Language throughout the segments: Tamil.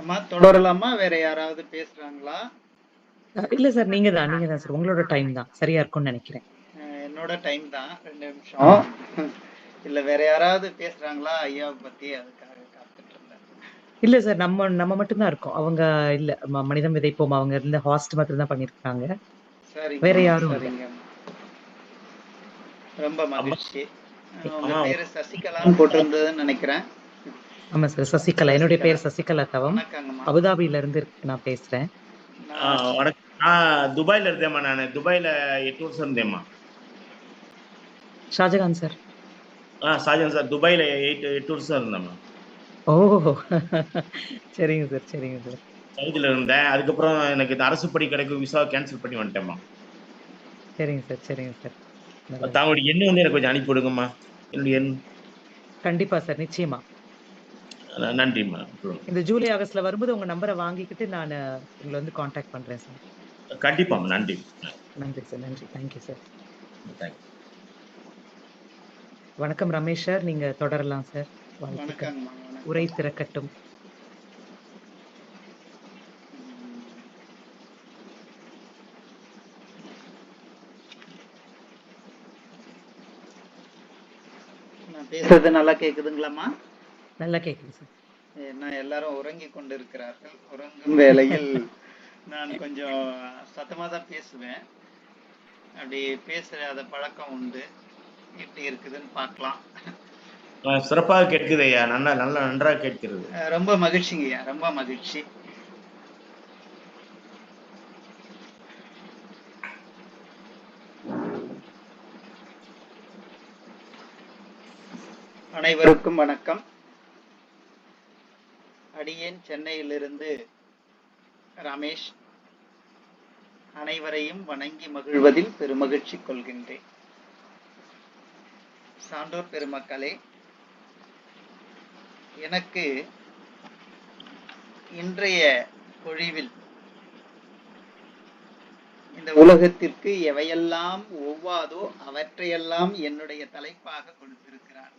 அம்மா தொடரலாமா? வேற யாராவது பேசுறாங்களா? இல்ல சார். நீங்க தான் சார். உங்களோட டைம் தான். சரியா இருக்கும்னு நெனைக்கிறேன். என்னோட டைம் தான். 2 நிமிஷம். இல்ல வேற யாராவது பேசுறாங்களா ஐயாவ பத்தி? அதுக்காக காத்துட்டு இருந்தேன். இல்ல சார். நம்ம மட்டும் தான் இருக்கோம். அவங்க இல்ல. மனிதம் விதைப்போம். அவங்க இந்த ஹாஸ்ட் மாத்திரம் தான் பண்ணியிருக்காங்க. வேற சரிங்கம்மா, யாரும் இல்ல. சரிங்கம்மா. ரொம்ப அம்மா மகிழ்ச்சி. உங்க அம்மா பேரு சசிகலான்னு போட்டிருந்ததுன்னு நினைக்கிறேன். ஆமா சார். சசிகலா. என்னுடைய சசிகலா. பேர் சசிகலா தவம். வணக்கங்கம்மா. அபுதாபில இருந்து நான் பேசுறேன். நான் வணக்கம். நான் துபாயில இருந்தேம்மா. நான் துபாயில 8 வருஷம் இருந்தேம்மா. ஷாஜகான் சார். ஷாஜகான் சார். துபாயில 8 வருஷம் இருந்தேம்மா. ஓ! சரிங்க சார், சரிங்க சார். சவுதியில இருந்தேன். அதுக்கப்புறம் எனக்கு இந்த அரசு பணி கிடைக்கும் விசாவை கேன்சல் பண்ணி வந்துட்டேம்மா. சரிங்க சார், சரிங்க சார். நல்லது. தாங்களுடைய எண்ணு வந்து எனக்கு கொஞ்சம் அனுப்பி விடுங்கம்மா. என்னுடைய எண். கண்டிப்பா சார். நிச்சயமா. நன்றிம்மா. இந்த ஜூலை, ஆகஸ்ட்ல வரும்போது உங்க நம்பர வாங்கிக்கிட்டு நானு உங்கள வந்து கான்டாக்ட் பண்றேன் சார். கண்டிப்பாம்மா. நன்றி. நன்றி சார். நன்றி. Thank you sir. தேங்க்யூ. வணக்கம் ரமேஷ் சார். நீங்க தொடரலாம் சார். வாழ்த்துக்கள். வணக்கங்கம்மா, வணக்கம். உரை திறக்கட்டும். நான் பேசுறது நல்லா கேக்குதுங்களாம்மா? நல்லா கேக்குது சார். ஏன்னா எல்லாரும் உறங்கிக் கொண்டிருக்கிறார்கள். உறங்கும் வேளையில் நான் கொஞ்சம் சத்தமா தான் பேசுவேன். அப்படி பேசுற பழக்கம் உண்டு. எப்படி இருக்குதுன்னு பார்க்கலாம். சிறப்பாக கேட்குது ஐயா. நன்றாக கேட்கிறது. ரொம்ப மகிழ்ச்சிங்கய்யா, ரொம்ப மகிழ்ச்சி. அனைவருக்கும் வணக்கம். அடியேன் சென்னையிலிருந்து ரமேஷ். அனைவரையும் வணங்கி மகிழ்வதில் பெருமகிழ்ச்சி கொள்கின்றேன். சான்றோர் பெருமக்களே, எனக்கு இன்றைய பொழிவில் இந்த உலகத்திற்கு எவையெல்லாம் ஒவ்வாதோ அவற்றையெல்லாம் என்னுடைய தலைப்பாக கொடுத்திருக்கிறார்கள்.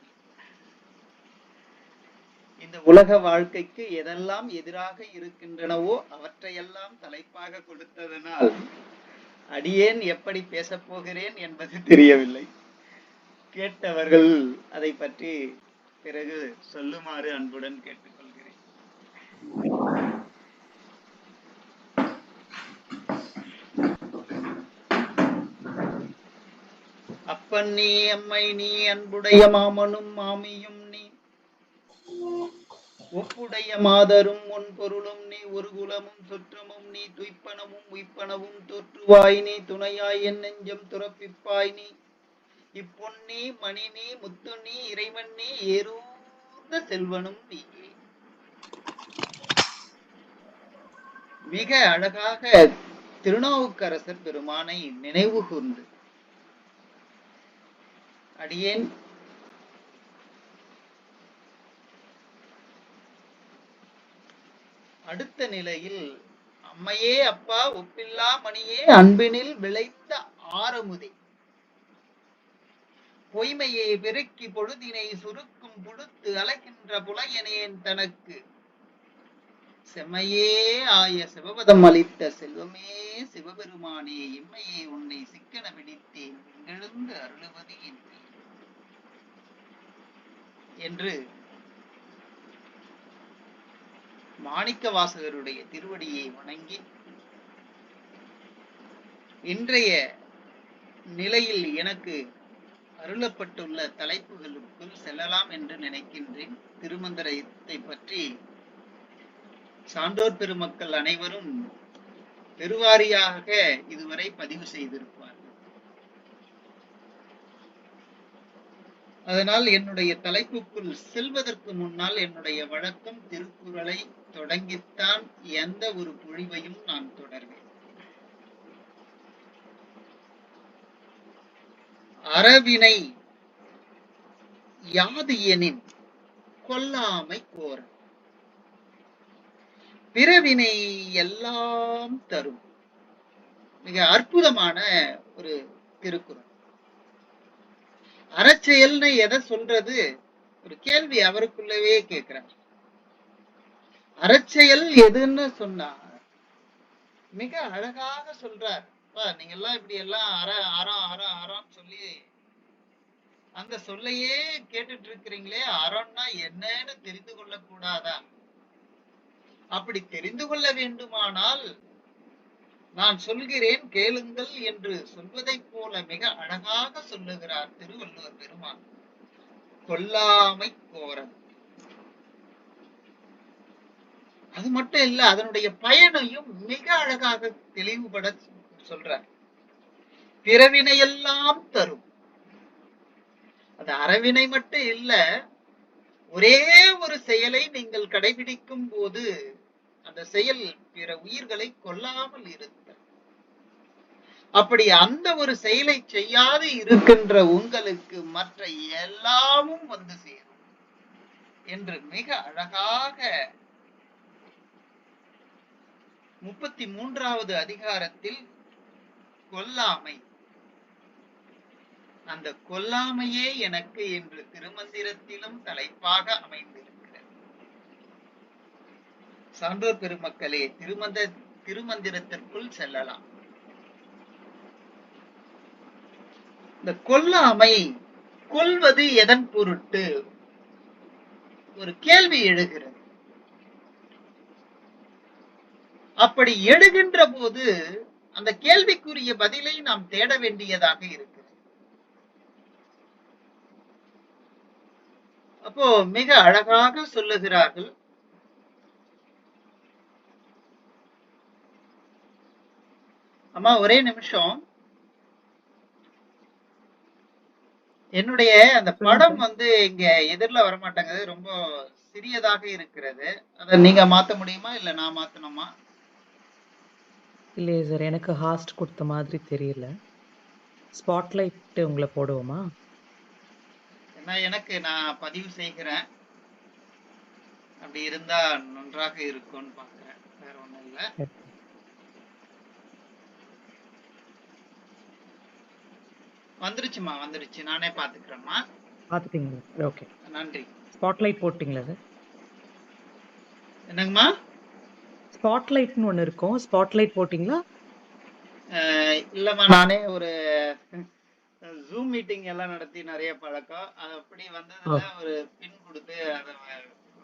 இந்த உலக வாழ்க்கைக்கு எதெல்லாம் எதிராக இருக்கின்றனவோ அவற்றையெல்லாம் தலைப்பாக கொடுத்ததனால் அடியேன் எப்படி பேசப் போகிறேன் என்பது தெரியவில்லை. கேட்டவர்கள் அதை பற்றி பிறகு சொல்லுமாறு அன்புடன் கேட்டுக்கொள்கிறேன். அப்பன் நீ, அம்மை நீ, அன்புடைய மாமனும் மாமியும் நீ, ஒப்புடைய மாதரும் உன் பொருளும் நீ, ஒரு குலமும் சுற்றமும் நீ, துய்ப்பனமும் உய்ப்பனவும் தோற்றுவாய் நீ, துணையாய் என் நெஞ்சம் துறப்பிப்பாய் நீ, இப்பொன்னி மணி நீ, முத்து நீ, இறைவன் நீ, ஏறூர்ந்த செல்வனும் நீயே. மிக அழகாக திருநாவுக்கரசர் பெருமானை நினைவு கூர்ந்து அடியேன் அடுத்த நிலையில் அம்மையே அப்பா ஒப்பில்லா மணியே அன்பினில் விளைந்த ஆரமுதே, பொய்மையை பெருக்கி பொழுதினை சுருக்கும் புழுத்து அலைகின்ற புலையனேன் தனக்கு செம்மையே ஆய சிவபதம் அளித்த செல்வமே சிவபெருமானே, இம்மையே உன்னை சிக்கன பிடித்தேன் எழுந்து அருளுவது என்று மாணிக்க வாசகருடைய திருவடியை வணங்கி இன்றைய நிலையில் எனக்கு அருளப்பட்டுள்ள தலைப்புகளுக்குள் செல்லலாம் என்று நினைக்கின்றேன். திருமந்திரத்தை பற்றி சான்றோர் பெருமக்கள் அனைவரும் பெருவாரியாக இதுவரை பதிவு செய்திருப்பார்கள். அதனால் என்னுடைய தலைப்புக்குள் செல்வதற்கு முன்னால் என்னுடைய வழக்கம் திருக்குறளை தொடங்கித்தான் எந்த ஒரு பொழிவையும் நான் தொடர்வேன். அறவினை யாது எனின் கொல்லாமை கோர, பிறவினை எல்லாம் தரும். மிக அற்புதமான ஒரு திருக்குறள். அறச்செயல்னு எதை சொல்றது? ஒரு கேள்வி அவருக்குள்ளவே கேட்கிறார். அறச்செயல் எதுன்னு சொன்னா மிக அழகாக சொல்றார். நீங்க எல்லாம் இப்படி எல்லாம் அறம் சொல்லி அந்த சொல்லையே கேட்டுட்டு இருக்கிறீங்களே, அறம்னா என்னன்னு தெரிந்து கொள்ள கூடாதா? அப்படி தெரிந்து கொள்ள வேண்டுமானால் நான் சொல்கிறேன் கேளுங்கள் என்று சொல்வதைப் போல மிக அழகாக சொல்லுகிறார் திருவள்ளுவர் பெருமான். கொல்லாமை கோரல். அது மட்டும் இல்ல, அதனுடைய பயனையும் மிக அழகாக தெளிவுபட சொல்றார். பிறவினையெல்லாம் தரும். அது அறவினை மட்டும் இல்ல, ஒரே ஒரு செயலை நீங்கள் கடைபிடிக்கும் போது அந்த செயல் பிற உயிர்களை கொல்லாமல் இருக்க, அப்படி அந்த ஒரு செயலை செய்யாது இருக்கின்ற உங்களுக்கு மற்ற எல்லாமும் வந்து சேரும் என்று மிக அழகாக 33வது அதிகாரத்தில் கொல்லாமை, அந்த கொல்லாமையே எனக்கு என்று திருமந்திரத்திலும் தலைப்பாக அமைந்திருக்கிறது. சான்றோர் பெருமக்களே, திருமந்திரத்திற்குள் செல்லலாம். இந்த கொல்லாமை, கொல்வது எதன் பொருட்டு ஒரு கேள்வி எழுகிறது. அப்படி எழுகின்ற போது அந்த கேள்விக்குரிய பதிலை நாம் தேட வேண்டியதாக இருக்கிறது. அப்போ மிக அழகாக சொல்லுகிறார்கள். அம்மா ஒரே நிமிஷம், என்னுடைய அந்த படம் வந்து இங்க எதிரில வரமாட்டேங்குது, ரொம்ப சிறியதாக இருக்கிறது. அதை நீங்க மாத்த முடியுமா இல்ல நான் மாத்தணுமா? இல்லையே சார், எனக்கு ஹாஸ்ட் கொடுத்த மாதிரி தெரியல. ஸ்பாட்லைட் உங்களை போடுவோமா? எனக்கு நான் பதிவு செய்கிறேன், அப்படி இருந்தா நன்றாக இருக்கும்னு பாக்குறேன், வேற ஒண்ணும் இல்ல. வந்துருச்சுமா, வந்துருச்சு, நானே பாத்துக்கிறேம்மா. பாத்துட்டீங்களா? ஓகே, நன்றி. ஸ்பாட்லைட் போட்டீங்களா சார்? என்னங்கம்மா? ஸ்பாட்லைட்னு ஒண்ணு இருக்கும், ஸ்பாட்லைட் போட்டீங்களா? இல்லம்மா, நானே ஒரு ஜூம் மீட்டிங் எல்லாம் நடத்தி நிறைய பழக்கம், அது அப்படி வந்ததுல ஒரு பின் கொடுத்து அதை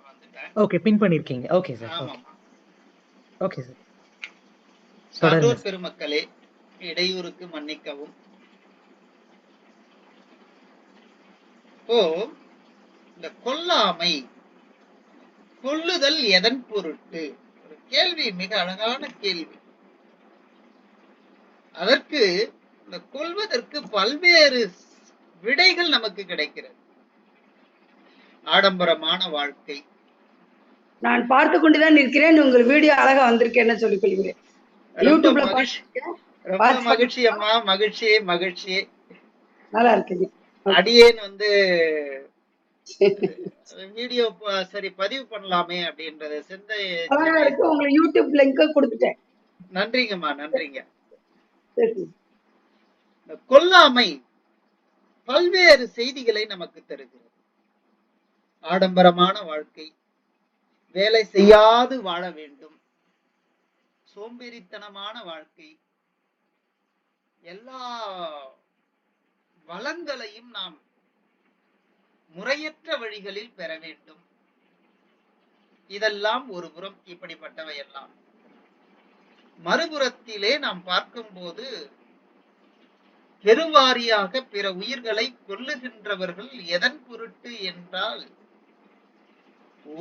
வந்துட்டேன். ஓகே, பின் பண்ணிருக்கீங்க. Okay sir. ஆமாம்மா. Okay sir. சான்றோர் பெருமக்களே, இடையூறுக்கு மன்னிக்கவும். இந்த கொல்லாமை, கொல்லுதல் எதன் பொருட்டு, ஒரு கேள்வி, மிக அழகான கேள்வி. அதற்கு இந்த கொல்வதற்கு பல்வேறு விடைகள் நமக்கு கிடைக்கிறது. ஆடம்பரமான வாழ்க்கை. நான் பார்த்து கொண்டுதான் இருக்கிறேன், உங்கள் வீடியோ அழகா வந்திருக்கேன்னு சொல்லிக் கொள்கிறேன். யூடியூப்ல ரொம்ப மகிழ்ச்சி அம்மா, மகிழ்ச்சி மகிழ்ச்சி. நல்லா இருக்குது. அடியேன் வந்து வீடியோ சரி பதிவு பண்ணலாமே அப்படின்றது சிந்தை. உங்க யூடியூப் லிங்க் கொடுத்துட்டேன். நன்றிங்கம்மா, நன்றிங்க. கொல்லாமை பல்வேறு செய்திகளை நமக்கு தருகிறது. ஆடம்பரமான வாழ்க்கை, வேலை செய்யாது வாழ வேண்டும், சோம்பேறித்தனமான வாழ்க்கை, எல்லா வளங்களையும் நாம் முறையற்ற வழிகளில் பெற வேண்டும். இதெல்லாம் ஒரு புறம் இப்படிப்பட்டவை எல்லாம். மறுபுறத்திலே நாம் பார்க்கும்போது பெருவாரியாக பிற உயிர்களை கொல்லுகின்றவர்கள் எதன் பொருட்டு என்றால்,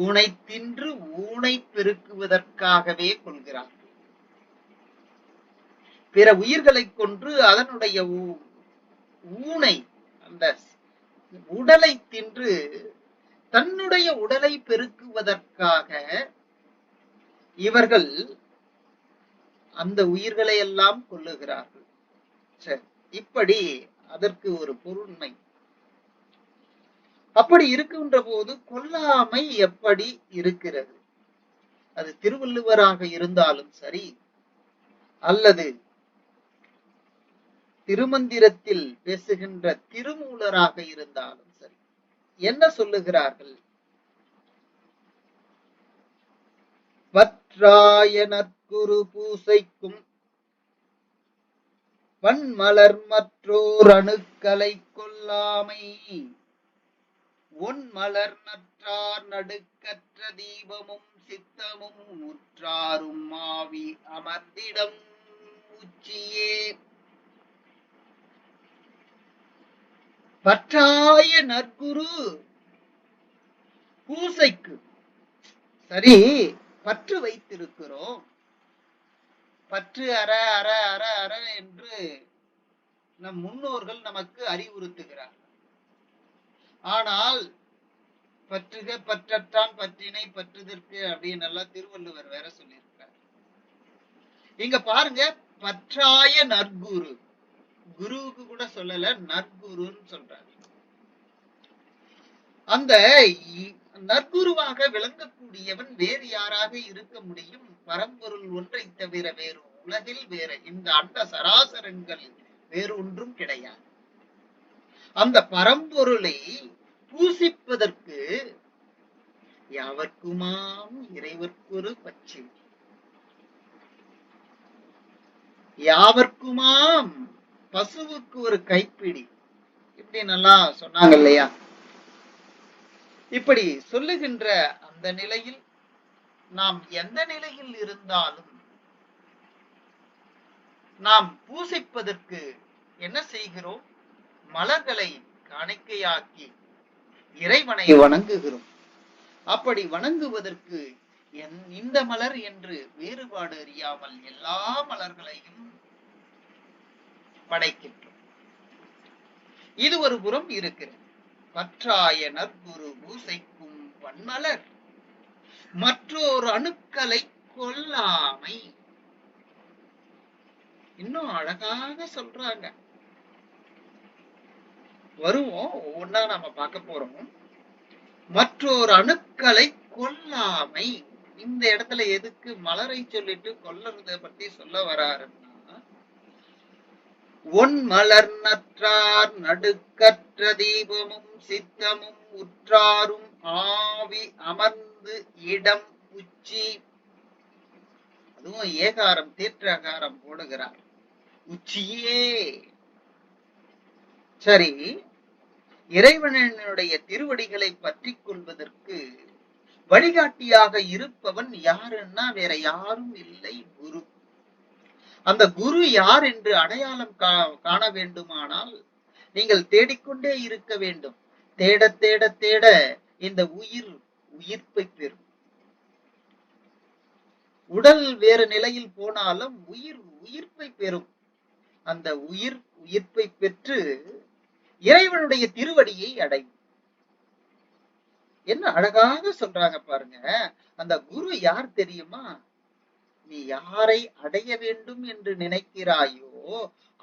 ஊனை தின்று ஊனை பெருக்குவதற்காகவே கொள்கிறார்கள். பிற உயிர்களை கொன்று அதனுடைய ஊனை, அந்த உடலை தின்று தன்னுடைய உடலை பெருக்குவதற்காக இவர்கள் அந்த உயிர்களை எல்லாம் கொல்லுகிறார்கள். சரி, இப்படி அதற்கு ஒரு பொருண்மை. அப்படி இருக்கின்ற போது கொல்லாமை எப்படி இருக்கிறது? அது திருவள்ளுவராக இருந்தாலும் சரி, அல்லது திருமந்திரத்தில் பேசுகின்ற திருமூலராக இருந்தாலும் சரி, என்ன சொல்லுகிறார்கள்? பற்றாய நற்குரு பூசைக்கும் வன்மலர் மற்றோர் அணுக்களை கொல்லாமை ஒன்மலர் நற்றார் நடுக்கற்ற தீபமும் சித்தமும் உற்றாரும் மாவி அமர்ந்திடம் உச்சியே. பற்றாய நற்குரு பூசைக்கு சரி பற்று வைத்திருக்கிறோம். பற்று அற அற அற அற என்று நம் முன்னோர்கள் நமக்கு அறிவுறுத்துகிறார். ஆனால் பற்றுக பற்றற்றான் பற்றினை பற்றுதற்கு அப்படின்னு எல்லாம் திருவள்ளுவர் வேற சொல்லியிருக்கிறார். இங்க பாருங்க, பற்றாய நற்குரு, குருவுக்கு கூட சொல்லல, நற்குருன்னு சொல்றாரு. அந்த நற்குருவாக விளங்கக்கூடியவன் வேறு யாராக இருக்க முடியும்? பரம்பொருள் ஒன்றை தவிர வேறு உலகில் வேற இந்த அண்ட சராசரங்கள் வேறு ஒன்றும் கிடையாது. அந்த பரம்பொருளை பூசிப்பதற்கு யாவர்க்குமாம் இறைவர்க்கொரு பச்சை, யாவர்க்குமாம் பசுவுக்கு ஒரு கைப்பிடி, இப்படி நல்லா சொன்னாங்க இல்லையா? இப்படி சொல்லுகின்ற அந்த நிலையில் நாம் எந்த நிலையில் இருந்தாலும் நாம் பூசிப்பதற்கு என்ன செய்கிறோம்? மலர்களை காணிக்கையாக்கி இறைவனை வணங்குகிறோம். அப்படி வணங்குவதற்கு இந்த மலர் என்று வேறுபாடு அறியாமல் எல்லா மலர்களையும் படைக்கின்றோம். இது ஒரு புறம் இருக்கிறது. பற்றாய நற்குரு பூசைக்கும் பன்மலர் மற்றோர் அணுக்களை கொல்லாமை. இன்னும் அழகாக சொல்றாங்க. வருவோம், ஒவ்வொன்னா நாம பார்க்க போறோம். மற்றோர் அணுக்களை கொல்லாமை. இந்த இடத்துல எதுக்கு மலரை சொல்லிட்டு கொல்லறத பத்தி சொல்ல வராருன்னா, ஒன் மலர் நற்றார் நடுக்கற்ற தீபமும் சித்தமும் உற்றாரும் ஆவி அமர்ந்து இடம் உச்சி. அதுவும் ஏகாரம் தேற்றகாரம் போடுகிறார். உச்சியே. சரி, இறைவனுடைய திருவடிகளை பற்றி கொள்வதற்கு வழிகாட்டியாக இருப்பவன் யாருன்னா வேற யாரும் இல்லை, குரு. அந்த குரு யார் என்று அடையாளம் காண வேண்டுமானால் நீங்கள் தேடிக்கொண்டே இருக்க வேண்டும். தேட தேட தேட இந்த உயிர்ப்பை பெறும். உடல் வேறு நிலையில் போனாலும் உயிர்ப்பை பெறும். அந்த உயிர்ப்பை பெற்று இறைவனுடைய திருவடியை அடையும். என்ன அழகாக சொல்றாங்க பாருங்க. அந்த குரு யார் தெரியுமா? நீ யாரை அடைய வேண்டும் என்று நினைக்கிறாயோ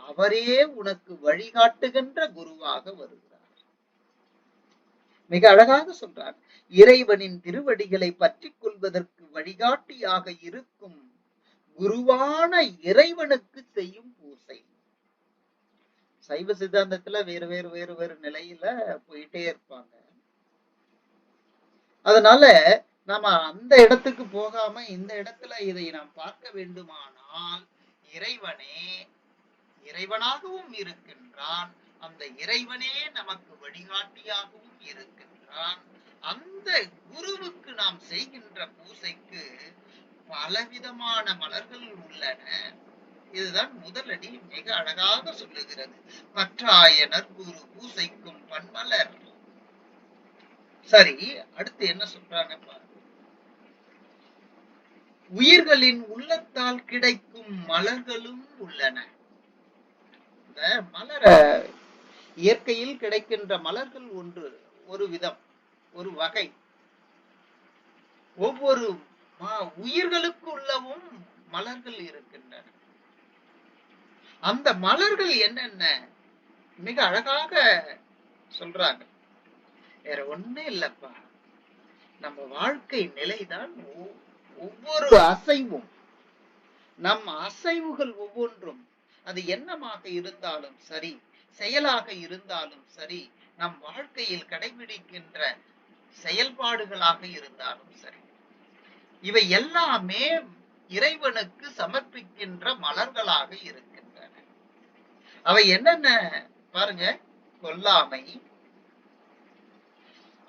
அவரே உனக்கு வழிகாட்டுகின்ற குருவாக வருகிறார். மிக அழகாக சொல்றார். இறைவனின் திருவடிகளை பற்றி கொள்வதற்கு வழிகாட்டியாக இருக்கும் குருவான இறைவனுக்கு செய்யும் பூசை. சைவ சித்தாந்தத்துல வேறு வேறு வேறு வேறு நிலையில போயிட்டே இருப்பாங்க. அதனால நாம அந்த இடத்துக்கு போகாம இந்த இடத்துல இதை நாம் பார்க்க வேண்டுமானால் இறைவனே இறைவனாகவும் இருக்கின்றான். அந்த இறைவனே நமக்கு வழிகாட்டியாகவும் இருக்கின்றான். அந்த குருவுக்கு நாம் செய்கின்ற பூசைக்கு பலவிதமான மலர்கள் உள்ளன. இதுதான் முதலடி மிக அழகாக சொல்லுகிறது. பற்றாய நற்குரு பூசைக்கும் பன்மலர். சரி, அடுத்து என்ன சொல்றாங்க பாருங்க. உயிர்களின் உள்ளத்தால் கிடைக்கும் மலர்களும் உள்ளன. இந்த மலர இயற்கையில் கிடைக்கின்ற மலர்கள் ஒரு விதம், ஒரு வகை. ஒவ்வொரு உயிர்களுக்கு உள்ளவும் மலர்கள் இருக்கின்றன. அந்த மலர்கள் என்னென்ன மிக அழகாக சொல்றாங்க. வேற ஒண்ணு இல்லப்பா, நம்ம வாழ்க்கை நிலைதான். ஒவ்வொரு அசைவும், நம் அசைவுகள் ஒவ்வொன்றும் அது எண்ணமாக இருந்தாலும் சரி, செயலாக இருந்தாலும் சரி, நம் வாழ்க்கையில் கடைபிடிக்கின்ற செயல்பாடுகளாக இருந்தாலும் சரி, இவை எல்லாமே இறைவனுக்கு சமர்ப்பிக்கின்ற மலர்களாக இருக்கின்றன. அவை என்னென்ன பாருங்க, கொல்லாமை.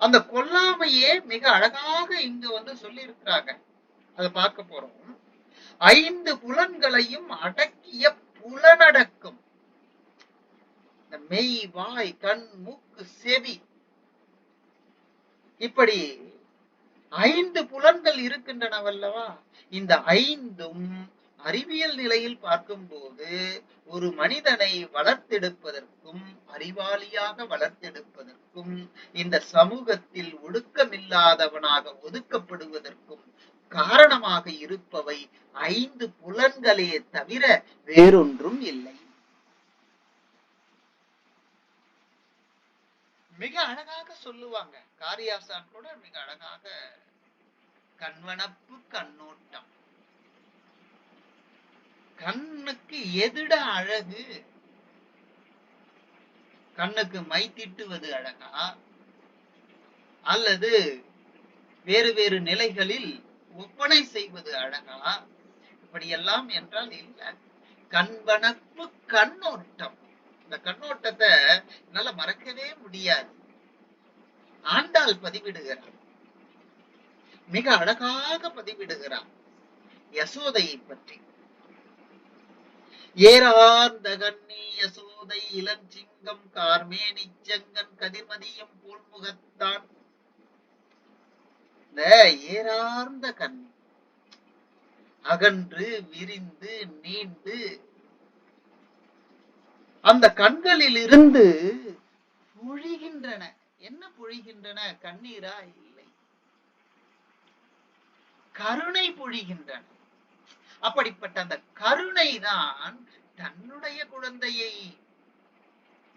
அந்த கொல்லாமையே மிக அழகாக இங்க சொல்லி இருக்கிறாங்க. அதை பார்க்க போறோம். 5 புலன்களையும் அடக்கிய புலனடக்கம். இந்த மெய், வாய், கண், மூக்கு, செவி, இப்படி 5 புலன்கள் இருக்கின்றனவல்லவா? இந்த 5ம் அறிவியல் நிலையில் பார்க்கும்போது ஒரு மனிதனை வளர்த்தெடுப்பதற்கும் அறிவாளியாக வளர்த்தெடுப்பதற்கும் இந்த சமூகத்தில் ஒடுக்கமில்லாதவனாக ஒதுக்கப்படுவதற்கும் காரணமாக இருப்பவை 5 புலன்களே தவிர வேறொன்றும் இல்லை. மிக அழகாக சொல்லுவாங்க காரியாசான் கூட, மிக அழகாக கண்வனப்பு கண்ணோட்டம். கண்ணுக்கு எதிட அழகு? கண்ணுக்கு மை தீட்டுவது அழகா, அல்லது வேறு வேறு நிலைகளில் ஒப்பனை செய்வது அழகா? இப்படியெல்லாம் என்றால் இல்ல. கண்வனப்பு கண்ணோட்டம். இந்த கண்ணோட்டத்தை என்னால மறக்கவே முடியாது. ஆண்டாள் பதிவிடுகிறார், மிக அழகாக பதிவிடுகிறார் யசோதையை பற்றி. ஏறார்ந்த கண்ணி யசோதை இளஞ்சிங்கம் கார்மேனி செங்கன் கதிர்மதியம் போல்முகத்தான். இந்த ஏறார்ந்த கண்ணி அகன்று விரிந்து நீண்டு அந்த கண்களில் இருந்து பொழிகின்றன. என்ன பொழிகின்றன? கண்ணீரா? இல்லை, கருணை பொழிகின்றன. அப்படிப்பட்ட அந்த கருணை தான் தன்னுடைய குழந்தையை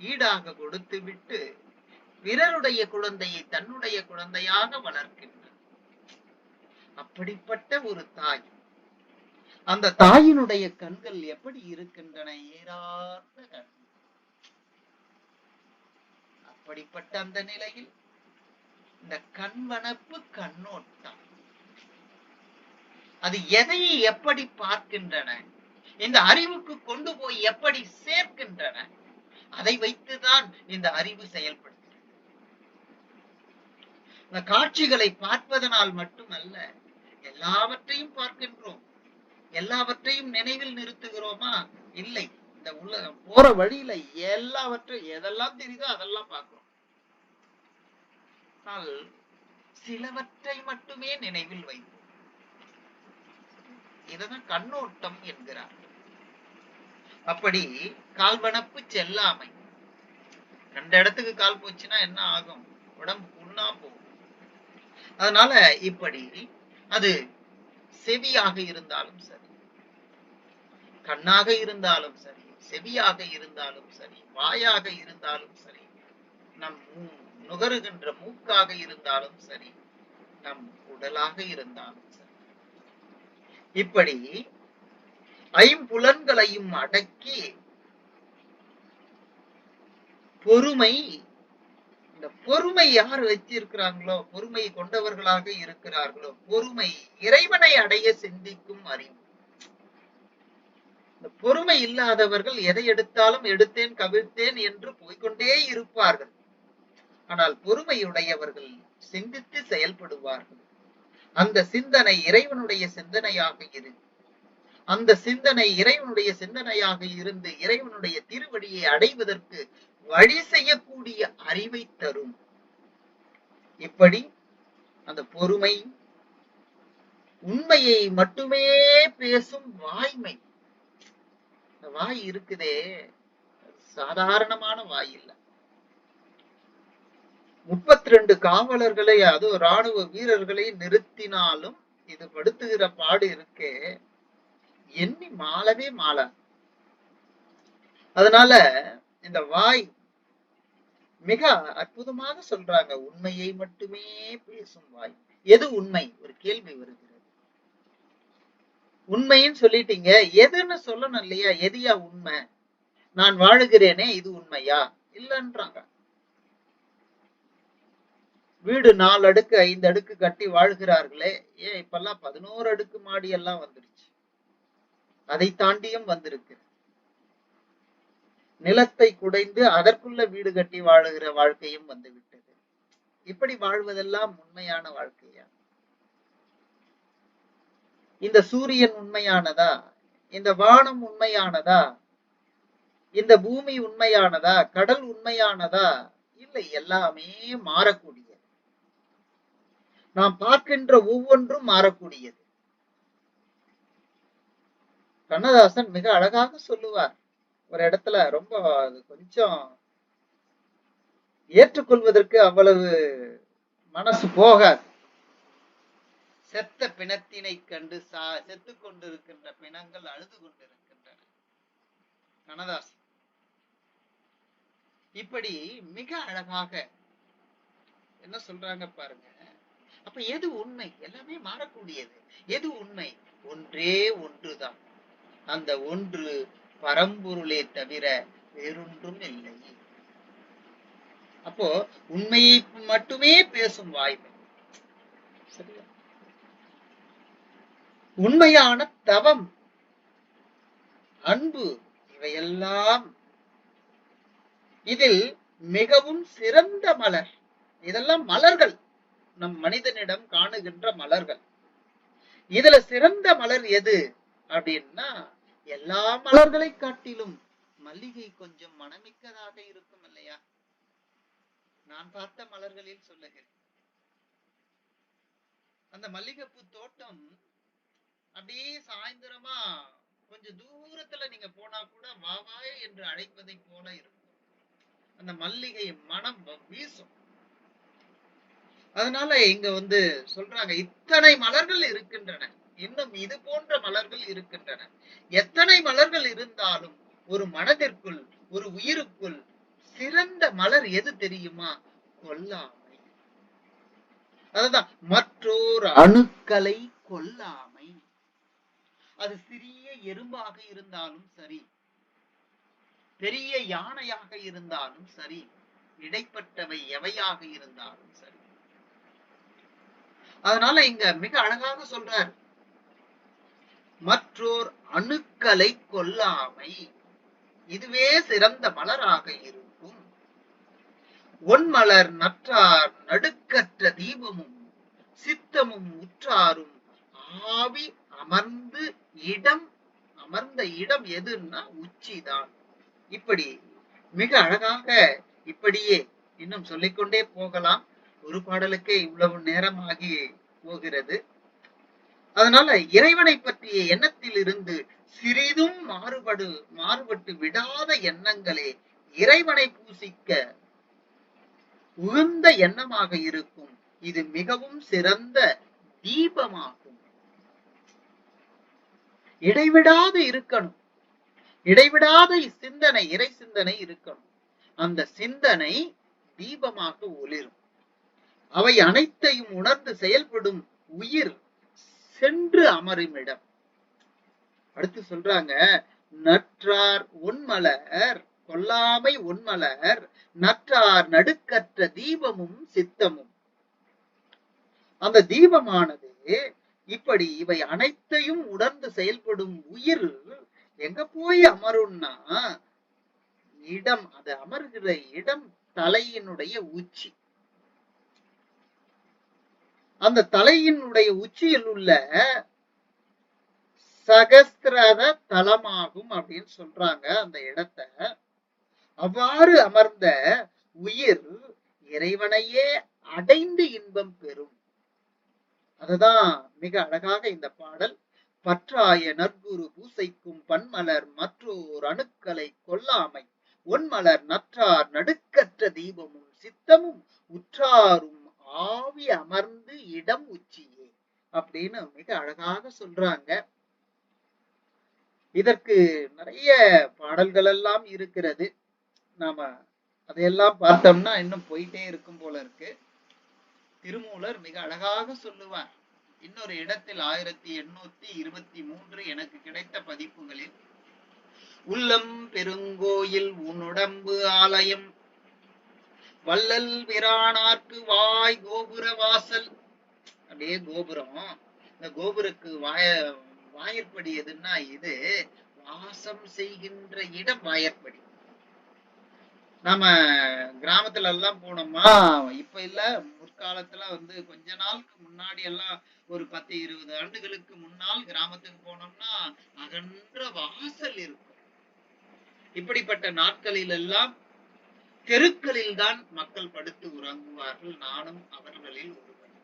ஈடாக கொடுத்து விட்டு பிறருடைய குழந்தையை தன்னுடைய குழந்தையாக வளர்க்கின்றார். அப்படிப்பட்ட ஒரு தாய். அந்த தாயினுடைய கண்கள் எப்படி இருக்கின்றன? ஏறார்ந்த கண். அப்படிப்பட்ட அந்த நிலையில் இந்த கண்வனப்பு கண்ணோட்டம், அது எதை எப்படி பார்க்கின்றன, இந்த அறிவுக்கு கொண்டு போய் எப்படி சேர்க்கின்றன, அதை வைத்துதான் இந்த அறிவு செயல்படுகிறது. இந்த காட்சிகளை பார்ப்பதனால் மட்டுமல்ல, எல்லாவற்றையும் பார்க்கின்றோம், எல்லாவற்றையும் நினைவில் நிறுத்துகிறோமா? இல்லை. இந்த உலகம் போற வழியில எல்லாவற்றையும் எதெல்லாம் தெரியுதோ அதெல்லாம் பார்க்கிறோம். சிலவற்றை மட்டுமே நினைவில் வைப்போம். இதுதான் கண்ணோட்டம் என்கிறார். அப்படி கால்வனப்பு செல்லாமை. கண்ட இடத்துக்கு கால் போச்சுன்னா என்ன ஆகும்? உடம்பு புண்ணா போகும். அதனால இப்படி அது செவியாக இருந்தாலும் சரி, கண்ணாக இருந்தாலும் சரி, செவியாக இருந்தாலும் சரி, வாயாக இருந்தாலும் சரி, நம் நுகருகின்ற மூக்காக இருந்தாலும் சரி, நம் உடலாக இருந்தாலும் சரி, இப்படி 5 புலன்களையும் அடக்கி பொறுமை. இந்த பொறுமை யார் வச்சிருக்கிறாங்களோ, பொறுமை கொண்டவர்களாக இருக்கிறார்களோ, பொறுமை இறைவனை அடைய சிந்திக்கும் அறிவு. இந்த பொறுமை இல்லாதவர்கள் எதை எடுத்தாலும் எடுத்தேன் கவிழ்த்தேன் என்று போய்கொண்டே இருப்பார்கள். ஆனால் பொறுமையுடையவர்கள் சிந்தித்து செயல்படுவார்கள். அந்த சிந்தனை இறைவனுடைய சிந்தனையாக இருக்கு. அந்த சிந்தனை இறைவனுடைய சிந்தனையாக இருந்து இறைவனுடைய திருவடியை அடைவதற்கு வழி செய்யக்கூடிய அறிவை தரும். இப்படி அந்த பொறுமை, உண்மையை மட்டுமே பேசும் வாய்மை. வாய் இருக்குதே, சாதாரணமான வாய் இல்ல. 32 காவலர்களை, அது ராணுவ வீரர்களை நிறுத்தினாலும் இது படுத்துகிற பாடு இருக்கே, எண்ணி மாளவே மாள. அதனால இந்த வாய் மிக அற்புதமாக சொல்றாங்க, உண்மையை மட்டுமே பேசும் வாய். எது உண்மை? ஒரு கேள்வி வருகிறது. உண்மைன்னு சொல்லிட்டீங்க, எதுன்னு சொல்லணும் இல்லையா? எதியா உண்மை? நான் வாழுகிறேனே, இது உண்மையா? இல்லைன்றாங்க. வீடு 4 அடுக்கு 5 அடுக்கு கட்டி வாழ்கிறார்களே, ஏன் இப்பெல்லாம் 11 அடுக்கு மாடி எல்லாம் வந்துருச்சு. அதை தாண்டியும் வந்திருக்கு. நிலத்தை குடைந்து அதற்குள்ள வீடு கட்டி வாழுகிற வாழ்க்கையும் வந்துவிட்டது. இப்படி வாழ்வதெல்லாம் உண்மையான வாழ்க்கையா? இந்த சூரியன் உண்மையானதா? இந்த வானம் உண்மையானதா? இந்த பூமி உண்மையானதா? கடல் உண்மையானதா? இல்லை, எல்லாமே மாறக்கூடியது. நாம் பார்க்கின்ற ஒவ்வொன்றும் மாறக்கூடியது. கண்ணதாசன் மிக அழகாக சொல்லுவார் ஒரு இடத்துல, ரொம்ப கொஞ்சம் ஏற்றுக்கொள்வதற்கு அவ்வளவு மனசு போகாது. செத்த பிணத்தினை கண்டு செத்து கொண்டிருக்கின்ற பிணங்கள் அழுது கொண்டிருக்கின்றன. கண்ணதாசன் இப்படி மிக அழகாக என்ன சொல்றாங்க பாருங்க. அப்ப எது உண்மை? எல்லாமே மாறக்கூடியது. எது உண்மை? ஒன்றே ஒன்றுதான். அந்த ஒன்று பரம்பொருளே தவிர வேறொன்றும் இல்லை. அப்போ உண்மையை மட்டுமே பேசும் வாய்மை. சரியா? உண்மையான தவம், அன்பு, இவையெல்லாம் இதில் மிகவும் சிறந்த மலர். இதெல்லாம் மலர்கள், நம் மனிதனிடம் காணுகின்ற மலர்கள். இதுல சிறந்த மலர் எது அப்படின்னா, எல்லா மலர்களை காட்டிலும் மல்லிகை கொஞ்சம் மனமிக்கதாக இருக்கும் இல்லையா? நான் பார்த்த மலர்களில் சொல்லுகிறேன். அந்த மல்லிகைப்பூ தோட்டம் அப்படியே சாயந்தரமா கொஞ்சம் தூரத்துல நீங்க போனா கூட வாவாய் என்று அழைப்பதை போல இருக்கும். அந்த மல்லிகை மனம் வீசும். அதனால இங்க சொல்றாங்க, இத்தனை மலர்கள் இருக்கின்றன, இன்னும் இது போன்ற மலர்கள் இருக்கின்றன. எத்தனை மலர்கள் இருந்தாலும் ஒரு மனதிற்குள், ஒரு உயிருக்குள் சிறந்த மலர் எது தெரியுமா? கொல்லாமை. அதுதான், மற்றோர் அணுக்களை கொல்லாமை. அது சிறிய எறும்பாக இருந்தாலும் சரி, பெரிய யானையாக இருந்தாலும் சரி, இடைப்பட்டவை எவையாக இருந்தாலும் சரி. அதனால இங்க மிக அழகாக சொல்றார், மற்றோர் அணுக்களை கொல்லாமை. இதுவே சிறந்த மலராக இருக்கும். ஒன்மலர் நற்றார் நடுக்கற்ற தீபமும் சித்தமும் உற்றாரும் ஆவி அமர்ந்து இடம். அமர்ந்த இடம் எதுன்னா உச்சிதான். இப்படி மிக அழகாக இப்படியே இன்னும் சொல்லிக்கொண்டே போகலாம். ஒரு பாடலுக்கே இவ்வளவு நேரமாகி போகிறது. அதனால இறைவனை பற்றிய எண்ணத்தில் இருந்து சிறிதும் மாறுபட்டு விடாத எண்ணங்களே இறைவனை பூசிக்க உகந்த எண்ணமாக இருக்கும். இது மிகவும் சிறந்த தீபமாகும். இடைவிடாது இருக்கணும். இடைவிடாத சிந்தனை, இறை சிந்தனை இருக்கணும். அந்த சிந்தனை தீபமாக ஒளிரும். அவை அனைத்தையும் உணர்ந்து செயல்படும் உயிர் சென்று அமரும் இடம். அடுத்து சொல்றாங்க, நற்றார் ஒன்மலர் கொல்லாமை ஒன்மலர் நற்றார் நடுக்கற்ற தீபமும் சித்தமும். அந்த தீபமானது இப்படி இவை அனைத்தையும் உணர்ந்து செயல்படும் உயிர் எங்க போய் அமரும்னா, இடம், அது அமர்கிற இடம் தலையினுடைய உச்சி. அந்த தலையினுடைய உச்சியில் உள்ள சகஸ்திரத தலமாகும் அப்படின்னு சொல்றாங்க அந்த இடத்தை. அவ்வாறு அமர்ந்த உயிர் இறைவனையே அடைந்து இன்பம் பெறும். அதுதான் மிக அழகாக இந்த பாடல். பற்றாய நற்குரு பூசைக்கும் பன்மலர் மற்றோர் அணுக்களை கொல்லாமை ஒன்மலர் நற்றார் நடுக்கற்ற தீபமும் சித்தமும் உற்றாரும் ஆவி அமர்ந்து இடம் உச்சியே அப்படின்னு மிக அழகாக சொல்றாங்க. இதற்கு நிறைய பாடல்கள் எல்லாம் இருக்கிறது. நாம அதையெல்லாம் பார்த்தோம்னா இன்னும் போயிட்டே இருக்கும் போல இருக்கு. திருமூலர் மிக அழகாக சொல்லுவார். இன்னொரு இடத்தில் 1823 எனக்கு கிடைத்த பதிப்புகளில், உள்ளம் பெருங்கோயில் உன்னுடம்பு ஆலயம் வள்ளல் பிரானார்க்கு வாய் கோபுர வாசல். அப்படியே கோபுரம், இந்த கோபுருக்கு வாயிற்படி எதுன்னா இது வாசம் செய்கின்ற இடம் வாயிற்படி. நாம கிராமத்துல எல்லாம் போனோமா, இப்ப இல்ல முற்காலத்துல வந்து கொஞ்ச நாளுக்கு முன்னாடி எல்லாம் ஒரு 10-20 ஆண்டுகளுக்கு முன்னால் கிராமத்துக்கு போனோம்னா அகன்ற வாசல் இருக்கும். இப்படிப்பட்ட நாட்களில் எல்லாம் தெருக்களில் தான் மக்கள் படுத்து உறங்குவார்கள். நானும் அவர்களில் ஒருவன்.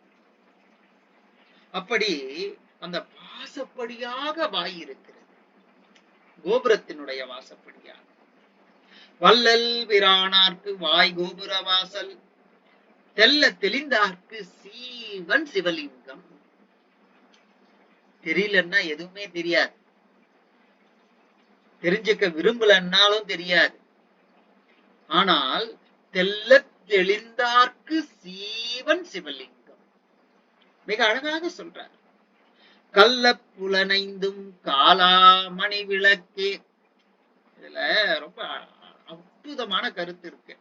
அப்படி அந்த வாசப்படியாக வாய் இருக்கிறது, கோபுரத்தினுடைய வாசப்படியாக. வள்ளல் பிரானார்க்கு வாய் கோபுர வாசல், தெல்ல தெளிந்தார்க்கு சீவன் சிவலிங்கம். தெரியலன்னா எதுவுமே தெரியாது, தெரிஞ்சுக்க விரும்பலன்னாலும் தெரியாது. ஆனால் தெல்ல தெளிந்தார்க்கு சீவன் சிவலிங்கம். மிக அழகாக சொல்றார். கள்ள புலனைந்தும் காலாமணி விளக்கே. இதுல ரொம்ப அற்புதமான கருத்து இருக்கு.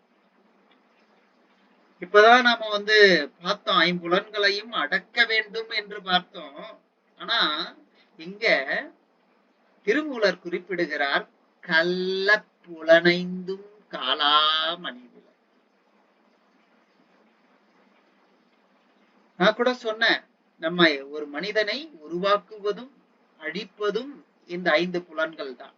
இப்பதான் நாம வந்து பார்த்தோம், ஐம்புலன்களையும் அடக்க வேண்டும் என்று பார்த்தோம். ஆனா இங்க திருமூலர் குறிப்பிடுகிறார், கள்ள புலனைந்தும் காலாமணி விளக்கு. நான் கூட சொன்னேன், நம்ம ஒரு மனிதனை உருவாக்குவதும் அழிப்பதும் இந்த 5 புலன்கள் தான்.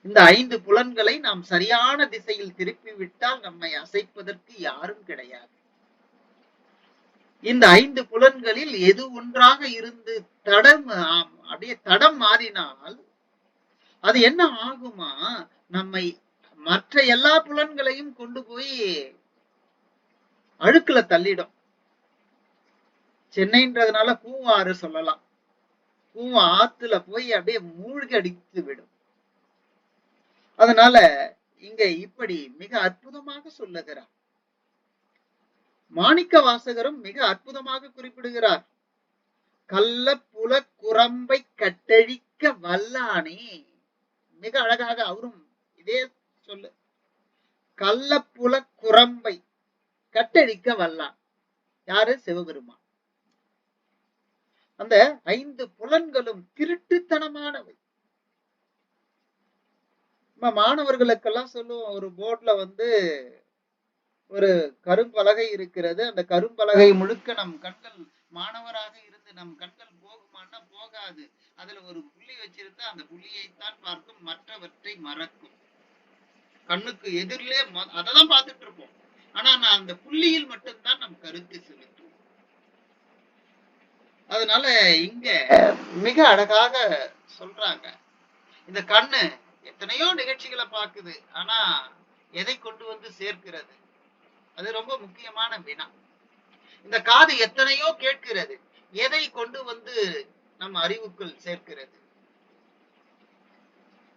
இந்த 5 புலன்களை நாம் சரியான திசையில் திருப்பி விட்டால் நம்மை அசைப்பதற்கு யாரும் கிடையாது. இந்த 5 புலன்களில் எது ஒன்றாக இருந்து அப்படியே தடம் மாறினால் அது என்ன ஆகுமா, நம்மை மற்ற எல்லா புலன்களையும் கொண்டு போய் அழுக்குல தள்ளிடும். சென்னைன்றதுனால பூவாறு சொல்லலாம், பூவாத்துல போய் அப்படியே மூழ்கி அடித்து விடும். அதனால இங்க இப்படி மிக அற்புதமாக சொல்லுகிறார். மாணிக்க வாசகரும் மிக அற்புதமாக குறிப்பிடுகிறார். கள்ள புல குரம்பை கட்டழிக்க வல்லானே. மிக அழகாக அவரும் இதே சொல்லு, கள்ள புல குரம்பை கட்டழிக்க வல்லான். யாரு? சிவபெருமான். அந்த 5 புலன்களும் திருட்டுத்தனமானவை. மாணவர்களுக்கெல்லாம் சொல்லுவோம், ஒரு போர்ட்ல வந்து ஒரு கரும்பலகை இருக்கிறது, அந்த கரும்பலகை முழுக்க நம் கண்கள், மாணவராக இருந்து நம் கண்கள் போகுமான்னா போகாது. அதுல ஒரு புள்ளி வச்சிருந்தா அந்த புள்ளியைத்தான் பார்க்கும், மற்றவற்றை மறக்கும். கண்ணுக்கு எதிரிலே அததான் பார்த்துட்டு இருப்போம். ஆனா நான் அந்த புள்ளியில் மட்டும்தான் நம் கருத்து செலுத்துவோம். அதனால இங்க மிக அழகாக சொல்றாங்க, இந்த கண்ணு எத்தனையோ நிகழ்ச்சிகளை பார்க்குது, ஆனா எதை கொண்டு வந்து சேர்க்கிறது? அது ரொம்ப முக்கியமான வினா. இந்த காது எத்தனையோ கேட்கிறது, எதை கொண்டு வந்து நம் அறிவுக்குள் சேர்க்கிறது?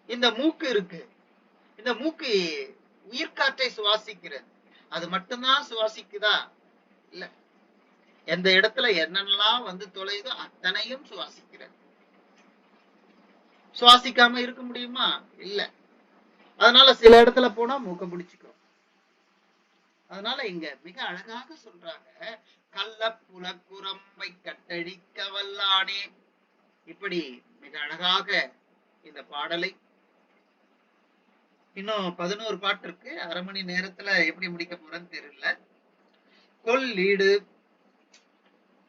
இந்த மூக்கு இருக்கு, இந்த மூக்கு உயிர்காற்றை சுவாசிக்கிறது, அது மட்டும்தான் சுவாசிக்குதா? இல்ல, எந்த இடத்துல என்னென்னலாம் வந்து தொலைதோ அத்தனையும் சுவாசிக்கிறது. சுவாசிக்காம இருக்க முடியுமா? இல்ல. அதனால சில இடத்துல போனா மூக்க பிடிச்சுக்கும். அதனால இங்க மிக அழகாக சொல்றாங்க, கள்ள புல குரம்பை கட்டழிக்க வல்லானே. இப்படி மிக அழகாக இந்த பாடலை, இன்னும் 11 பாட்டு இருக்கு, அரை மணி நேரத்துல எப்படி முடிக்க போறேன்னு தெரியல. கொள்ளீடு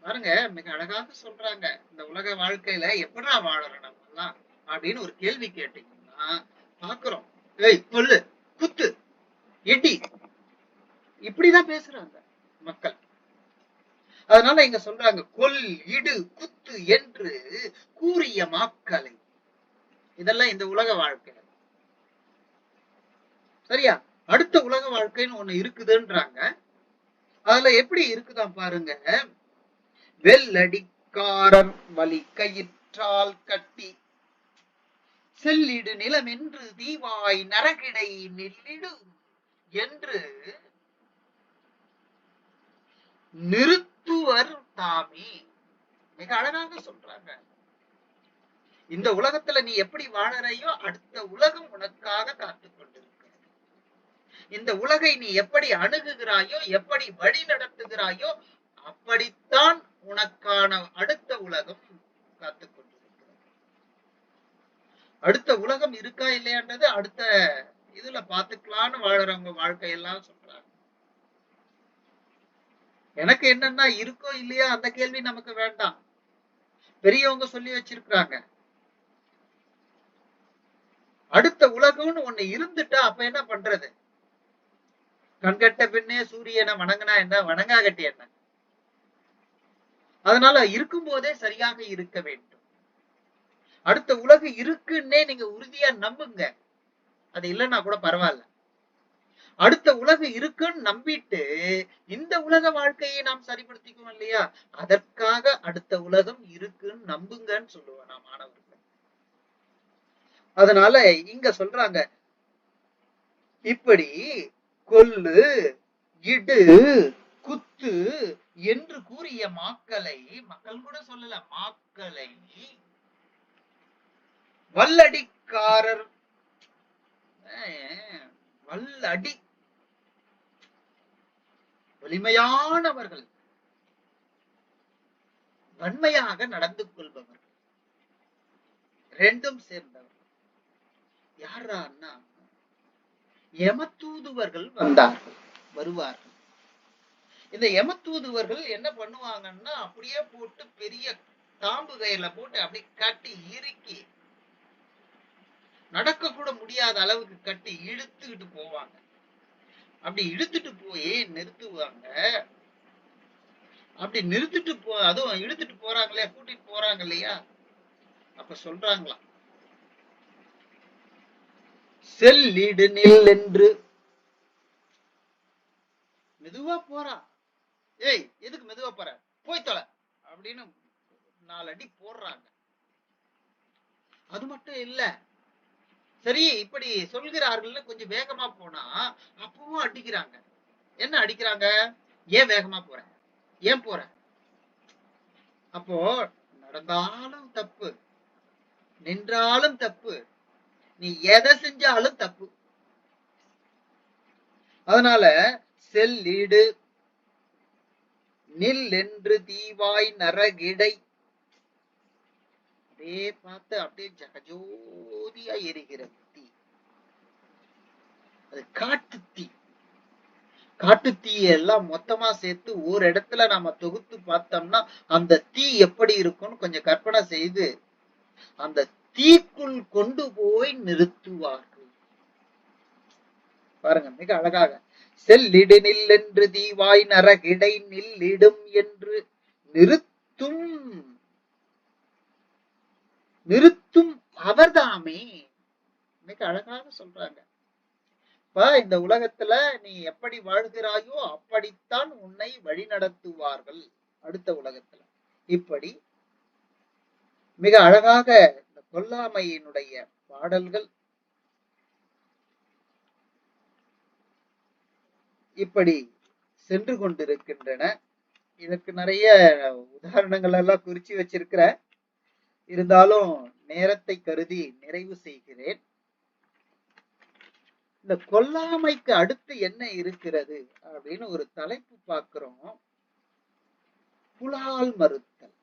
பாருங்க, மிக அழகாக சொல்றாங்க, இந்த உலக வாழ்க்கையில எப்படா வாழறோம் நம்ம எல்லாம் அப்படின்னு ஒரு கேள்வி கேட்டீங்கன்னா பாக்குறோம், ஏய் கொல்லு, குத்து, இடி, இப்படிதான் பேசுறாங்க மக்கள். அதனால இங்க சொல்றாங்க, கொல் இடு குத்து என்று கூறிய மாக்களை. இதெல்லாம் இந்த உலக வாழ்க்கை. சரியா? அடுத்த உலக வாழ்க்கைன்னு ஒண்ணு இருக்குதுன்றாங்க. அதுல எப்படி இருக்குதான் பாருங்க, வெள்ளடிக்காரர் வலி கயிற்றால் கட்டி செல்லிடு நிலம் என்று தீவாய் நரகிடை நெல்லிடு என்று நிறுத்துவர் தாமே. மிக அழகாக சொல்றாங்க, இந்த உலகத்துல நீ எப்படி வாழறையோ அடுத்த உலகம் உனக்காக காத்து கொண்டிருக்கிறது. இந்த உலகை நீ எப்படி அணுகுகிறாயோ, எப்படி வழி நடத்துகிறாயோ, அப்படித்தான் உனக்கான அடுத்த உலகம் காத்துக் கொண்டிருக்கிறது. அடுத்த உலகம் இருக்கா இல்லையான்றது அடுத்த இதுல பாத்துக்கலான்னு வாழறவங்க வாழ்க்கையெல்லாம் சொல்றாங்க. எனக்கு என்னன்னா இருக்கோ இல்லையா அந்த கேள்வி நமக்கு வேண்டாம். பெரியவங்க சொல்லி வச்சிருக்கிறாங்க. அடுத்த உலகம்னு ஒண்ணு இருந்துட்டா அப்ப என்ன பண்றது? கண்கட்ட பின்னே சூரியனை வணங்கினா என்ன, வணங்கா கட்டி என்ன? அதனால இருக்கும் போதே சரியாக இருக்க வேண்டும். அடுத்த உலகம் இருக்குன்னே நீங்க உறுதியா நம்புங்க. அது இல்லைன்னா கூட பரவாயில்ல. அடுத்த உலகம் இருக்குன்னு நம்பிட்டு இந்த உலக வாழ்க்கையை நாம் சரிப்படுத்திக்குவோம் இல்லையா, அதற்காக அடுத்த உலகம் இருக்குன்னு நம்புங்கன்னு சொல்லுவேன் நான் மாணவர்கள். அதனால இங்க சொல்றாங்க, இப்படி கொல்லு இடு குத்து என்று கூறிய மாக்களை, மக்கள் கூட சொல்லல, மாக்களை வல்லடிக்காரர், வல்லடி வலிமையானவர்கள், வன்மையாக நடந்து கொள்பவர்கள், ரெண்டும் சேர்ந்தவர்கள். யாரா அண்ணா? யமதூதுவர்கள் வருவார்கள். இந்த யமதூதுவர்கள் என்ன பண்ணுவாங்கன்னா, அப்படியே போட்டு பெரிய தாம்பு கையில போட்டு அப்படி கட்டி இறுக்கி, நடக்க கூட முடியாத அளவுக்கு கட்டி இழுத்துக்கிட்டு போவாங்க. அப்படி இழுத்துட்டு போய் நிறுத்துவாங்க. அப்படி நிறுத்திட்டு அதுவும் இழுத்துட்டு போறாங்களே, கூட்டிட்டு போறாங்க இல்லையா, அப்ப சொல்றாங்களாம், செல்லிடு நில் என்று. மெதுவா போறா, ஏய் எதுக்கு மெதுவா போற, போய் தொலை அப்படின்னு 4 அடி போடுறாங்க. அது மட்டும் இல்ல, சரி இப்படி சொல்கிறார்கள், கொஞ்சம் வேகமா போனா அப்பவும் அடிக்கிறாங்க. என்ன அடிக்கிறாங்க? ஏன் வேகமா போற, ஏன் போற? அப்போ நடந்தாலும் தப்பு, நின்றாலும் தப்பு, நீ எதை செஞ்சாலும் தப்பு. அதனால செல்லிடு நில் என்று தீவாய் நரகிடை, அப்படியே பார்த்து அப்படியே ஜகஜோதியா எரிகிற தீ, அது காட்டு தீ. காட்டு தீயை எல்லாம் மொத்தமா சேர்த்து ஒரு இடத்துல நாம தொகுத்து பார்த்தோம்னா அந்த தீ எப்படி இருக்கும்னு கொஞ்சம் கற்பனை செய்து அந்த தீக்குள் கொண்டு போய் நிறுத்துவார்கள். பாருங்க, மிக அழகாக, செல்லிடு நில் என்று தீவாய் நரகிடை நில்லிடும் என்று நிறுத்தும் நிறுத்தும் அவர்தாமே. மிக அழகாக சொல்றாங்க. இந்த உலகத்துல நீ எப்படி வாழ்கிறாயோ அப்படித்தான் உன்னை வழி நடத்துவார்கள் அடுத்த உலகத்துல. இப்படி மிக அழகாக இந்த கொல்லாமையினுடைய பாடல்கள் இப்படி சென்று கொண்டிருக்கின்றன. இதற்கு நிறைய உதாரணங்கள் எல்லாம் குறிச்சு வச்சிருக்கிற, இருந்தாலும் நேரத்தை கருதி நிறைவு செய்கிறேன். இந்த கொல்லாமைக்கு அடுத்து என்ன இருக்கிறது அப்படின்னு ஒரு தலைப்பு பார்க்கிறோம். புலால் மறுத்தல்.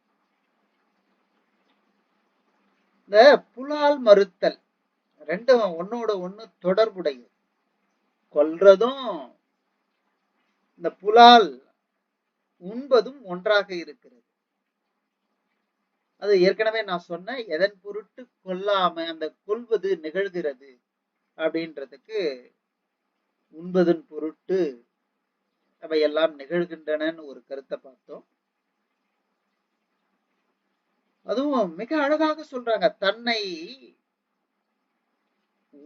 இந்த புலால் மறுத்தல் ரெண்டும் ஒன்னோட ஒண்ணு தொடர்புடையது. கொல்றதும் இந்த புலால் உண்பதும் ஒன்றாக இருக்கிறது. அது ஏற்கனவே நான் சொன்ன எதன் பொருட்டு கொல்லாம அந்த கொல்வது நிகழ்கிறது அப்படின்றதுக்கு, உண்பதன் பொருட்டு அவை எல்லாம் நிகழ்கின்றன ஒரு கருத்தை பார்த்தோம். அதுவும் மிக அழகாக சொல்றாங்க, தன்னை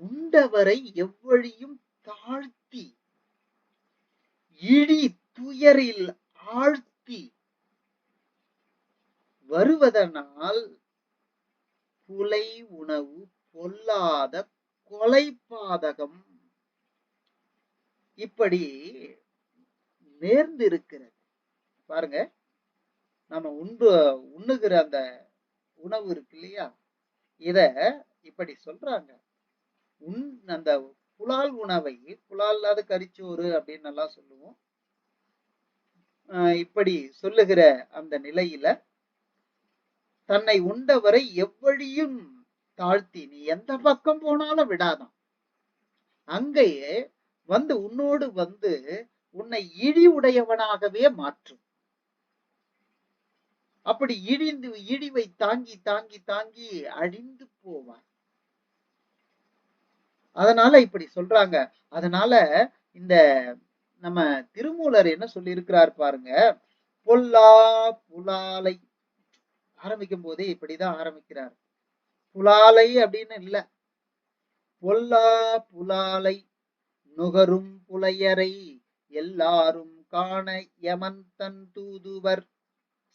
உண்டவரை எவ்வழியும் தாழ்த்தி இழி துயரில் ஆழ்த்தி வருவதனால் புலை உணவு பொல்லாத கொலை பாதகம் இப்படி நேர்ந்து இருக்கிறது. பாருங்க, நம்ம உண்ணுகிற அந்த உணவு இருக்கு இல்லையா, இத இப்படி சொல்றாங்க, அந்த புலால் உணவை, புலால் இல்லாத கரிச்சோறு அப்படின்னு எல்லாம் சொல்லுவோம். இப்படி சொல்லுகிற அந்த நிலையில தன்னை உண்டவரை எவ்வழியும் தாழ்த்தி, நீ எந்த பக்கம் போனாலும் விடாதான், அங்கேயே வந்து உன்னோடு வந்து உன்னை இழி உடையவனாகவே மாற்றும். அப்படி இழிவை தாங்கி தாங்கி தாங்கி அழிந்து போவார். அதனால இப்படி சொல்றாங்க. அதனால இந்த நம்ம திருமூலர் என்ன சொல்லி இருக்கிறார் பாருங்க, பொல்லா புலாலை ஆரம்பிக்கும் போதே இப்படிதான் ஆரம்பிக்கிறார். புலாலை அப்படின்னு இல்ல, பொல்லா புலாலை நுகரும் புலையரை எல்லாரும் காண யமந்தன் தூதுவர்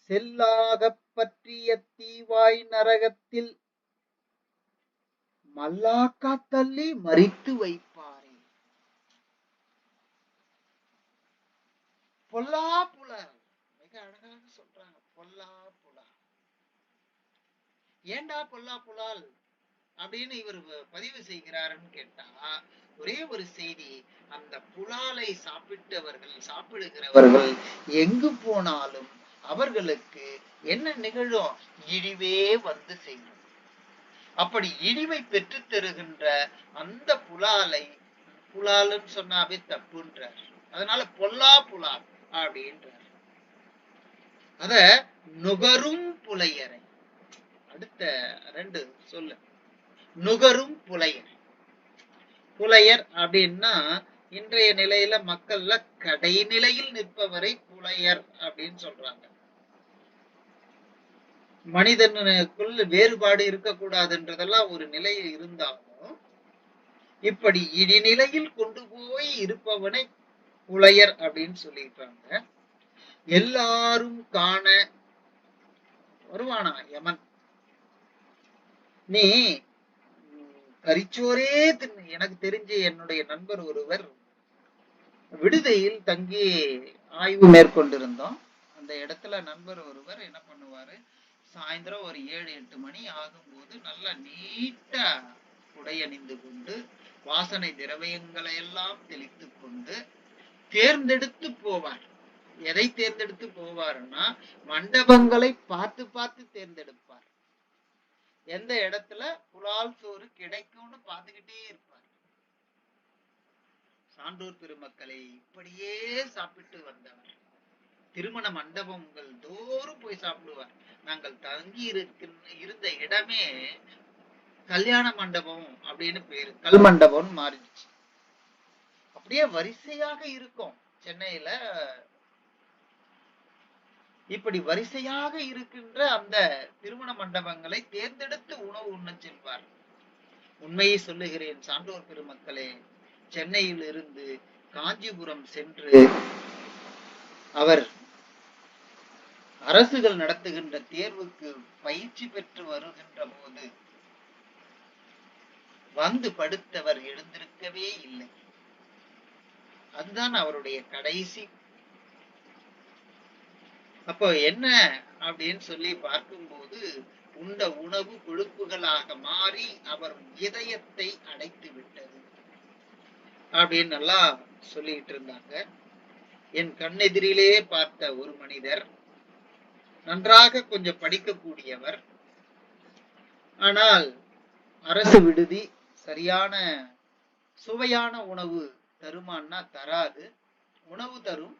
செல்லாகப் பற்றிய தீவாய் நரகத்தில் மல்லாக்கா தள்ளி மறித்து வைப்பாரே. பொல்லா புலால், மிக அழகாக சொல்றாங்க. பொல்லா புலால், ஏண்டா பொல்லா புலால் அப்படின்னு இவர் பதிவு செய்கிறாருன்னு கேட்டா, ஒரே ஒரு செய்தி, அந்த புலாலை சாப்பிடுகிறவர்கள் எங்கு போனாலும் அவர்களுக்கு என்ன நிகழும்? இழிவே வந்து செய்யும். அப்படி இழிவை பெற்று தருகின்ற அந்த புலாலை, புலால்னு சொன்னாவே தப்புன்றார். அதனால பொல்லா புலால் அப்படின்றார். அத நுகரும் புலையரை, அடுத்த 2 சொல்லு, நுகரும் புலையர். புலையர் அப்படின்னா இன்றைய நிலையில மக்கள்ல கடைநிலையில் நிற்பவரை புலையர் அப்படின்னு சொல்றாங்க. மனிதனுக்குள் வேறுபாடு இருக்கக்கூடாதுன்றதெல்லாம் ஒரு நிலை இருந்தாலும், இப்படி இடிநிலையில் கொண்டு போய் இருப்பவனை புலையர் அப்படின்னு சொல்லிட்டாங்க. எல்லாரும் காண வருவானா யமன், நீ கரிச்சோரே தின்னு. எனக்கு தெரிஞ்சு என்னுடைய நண்பர் ஒருவர் விடுதியில் தங்கி ஆய்வு மேற்கொண்டிருந்தோம். அந்த இடத்துல நண்பர் ஒருவர் என்ன பண்ணுவாரு, சாயந்தரம் ஒரு 7-8 மணி ஆகும்போது நல்லா நீட்டா உடை அணிந்து கொண்டு வாசனை திரவியங்களை எல்லாம் தெளித்து கொண்டு தேர்ந்தெடுத்து போவார். எதை தேர்ந்தெடுத்து போவாருன்னா, மண்டபங்களை பார்த்து பார்த்து தேர்ந்தெடுப்பார். எந்த இடத்துல புலால் சோறு கிடைக்கும்னு பார்த்துக்கிட்டே இருப்பார். சான்றோர் பெருமக்களை இப்படியே சாப்பிட்டு வந்தவர். திருமண மண்டபங்கள் தோறும் போய் சாப்பிடுவார். நாங்கள் தங்கி இருந்த இடமே கல்யாண மண்டபம் அப்படின்னு பேரு, கல் மண்டபம் மாறிடுச்சு. அப்படியே வரிசையாக இருக்கும் சென்னையில. இப்படி வரிசையாக இருக்கின்ற அந்த திருமண மண்டபங்களை தேர்ந்தெடுத்து உணவு உண்ண செல்வார். உண்மையை சொல்லுகிறேன் சான்றோர் பெருமக்களே, சென்னையில் இருந்து காஞ்சிபுரம் சென்று அவர் அரசுகள் நடத்துகின்ற தேர்வுக்கு பயிற்சி பெற்று வருகின்ற போது வந்து படுத்தவர் எழுந்திருக்கவே இல்லை. அதுதான் அவருடைய கடைசி. அப்போ என்ன அப்படின்னு சொல்லி பார்க்கும்போது, உண்ட உணவு கொழுப்புகளாக மாறி அவர் இதயத்தை அடைத்து விட்டது அப்படின்னு நல்லா சொல்லிட்டு இருந்தாங்க. என் கண்ணெதிரிலே பார்த்த ஒரு மனிதர், நன்றாக கொஞ்சம் படிக்கக்கூடியவர், ஆனால் அரசு விடுதி சரியான சுவையான உணவு தருமான்னா தராது. உணவு தரும்,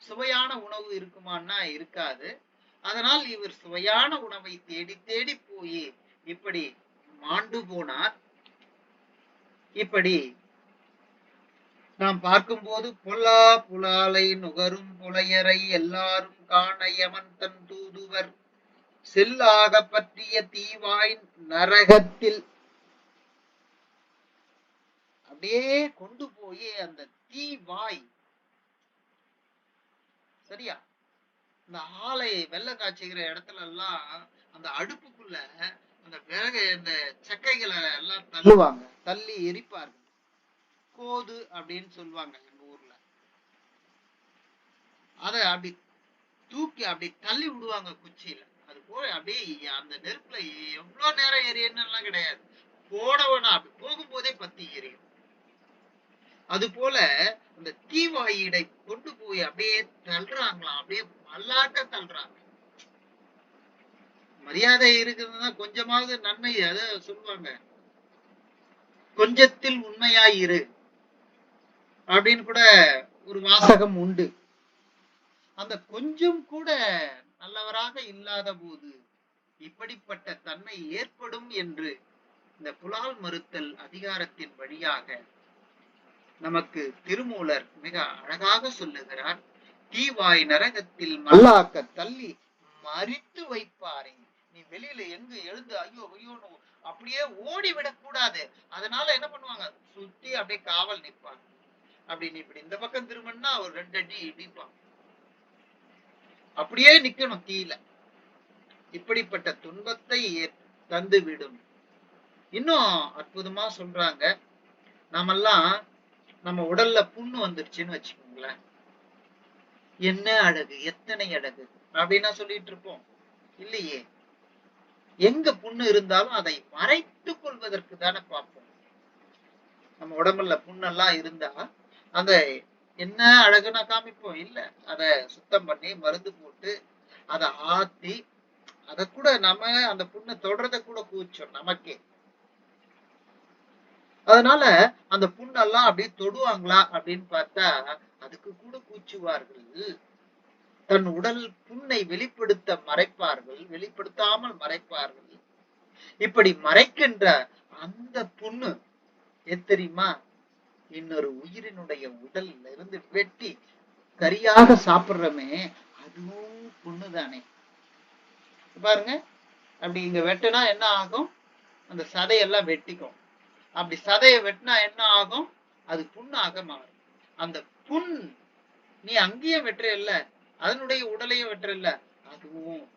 சுவையான உணவு இருக்குமான்னா இருக்காது. அதனால் இவர் சுவையான உணவை தேடி தேடி போய் இப்படி மாண்டு போனார். இப்படி நாம் பார்க்கும்போது, பொல்லா புலாலை நுகரும் புலையரை எல்லாரும் காண யமன் தன் தூதுவர் செல்லாக பற்றிய தீவாய் நரகத்தில், அப்படியே கொண்டு போய் அந்த தீவாய், சரியா, இந்த ஆலை வெள்ளை காய்ச்சுகிற இடத்துல எல்லாம் அந்த அடுப்புக்குள்ள அந்த விறகு இந்த சக்கைகளை எல்லாம் தள்ளுவாங்க, தள்ளி எரிப்பார்கள். கோது அப்படின்னு சொல்லுவாங்க எங்க ஊர்ல. அத அப்படி தூக்கி அப்படி தள்ளி விடுவாங்க குச்சியில. அது போய் அப்படியே அந்த நெருப்புல எவ்வளவு நேரம் எரியன்னு எல்லாம் கிடையாது, போனவனா அப்படி போகும்போதே பத்தி எரியும். அது போல அந்த தீவாயிடை கொண்டு போய் அப்படியே தள்ளுறாங்களாம், அப்படியே மல்லாட்ட தள்ளுறாங்க. மரியாதை இருக்குதுன்னா கொஞ்சமாவது நன்மை, அத சொல்லுவாங்க, கொஞ்சத்தில் உண்மையாயிரு அப்படின்னு கூட ஒரு வாசகம் உண்டு. அந்த கொஞ்சம் கூட நல்லவராக இல்லாத போது இப்படிப்பட்ட தன்மை ஏற்படும் என்று இந்த புலால் மறுத்தல் அதிகாரத்தின் வழியாக நமக்கு திருமூலர் மிக அழகாக சொல்லுகிறார். தீவாய் நரகத்தில் மல்லாக்க தள்ளி மறித்து வைப்பாரே. நீ வெளியில எங்க எழுந்து ஐயோ ஐயோன்னு அப்படியே ஓடிவிடக் கூடாது. அதனால என்ன பண்ணுவாங்க, சுத்தி அப்படியே காவல் நிற்பாங்க. அப்படி நீ இப்படி இந்த பக்கம் திரும்பினா ஒரு 2 அடி இடிப்பான், அப்படியே நிக்கணும் தீயில. இப்படிப்பட்ட துன்பத்தை தந்து விடும். இன்னும் அற்புதமா சொல்றாங்க, நாமெல்லாம் நம்ம உடல்ல புண்ணு வந்துருச்சுன்னு வச்சுக்கோங்களேன், என்ன அழகு, எத்தனை அழகு அப்படின்னா சொல்லிட்டு இருப்போம் இல்லையே. எங்க புண்ணு இருந்தாலும் அதை மறைத்துக் கொள்வதற்கு தானே பார்ப்போம். நம்ம உடம்புல புண்ணெல்லாம் இருந்தா அந்த என்ன அழகுனா காமிப்போம் இல்ல, அத சுத்தம் பண்ணி மருந்து போட்டு அதை ஆத்தி அத கூட நம்ம அந்த புண்ணை தொடர்றத கூட கூச்சோம் நமக்கே. அதனால அந்த புண்ணெல்லாம் அப்படியே தொடுவாங்களா அப்படின்னு பார்த்தா அதுக்கு கூட கூச்சுவார்கள். தன் உடல் புண்ணை வெளிப்படுத்த மறைப்பார்கள், வெளிப்படுத்தாமல் மறைப்பார்கள். இப்படி மறைக்கின்ற அந்த புண்ணு தெரியுமா, இன்னொரு உயிரினுடைய உடல்ல இருந்து வெட்டி கரியாக சாப்பிடுறமே அதுவும் புண்ணுதானே. பாருங்க, அப்படி இங்க வெட்டினா என்ன ஆகும், அந்த சதையெல்லாம் வெட்டிக்கும். அப்படி சதையை வெட்டினா என்ன ஆகும், அது புண்ணாக மாறும். அந்த புண் நீ அங்கேயே வெட்டுற இல்ல, அதனுடைய உடலையும் வெட்டுற இல்ல, அதுவும்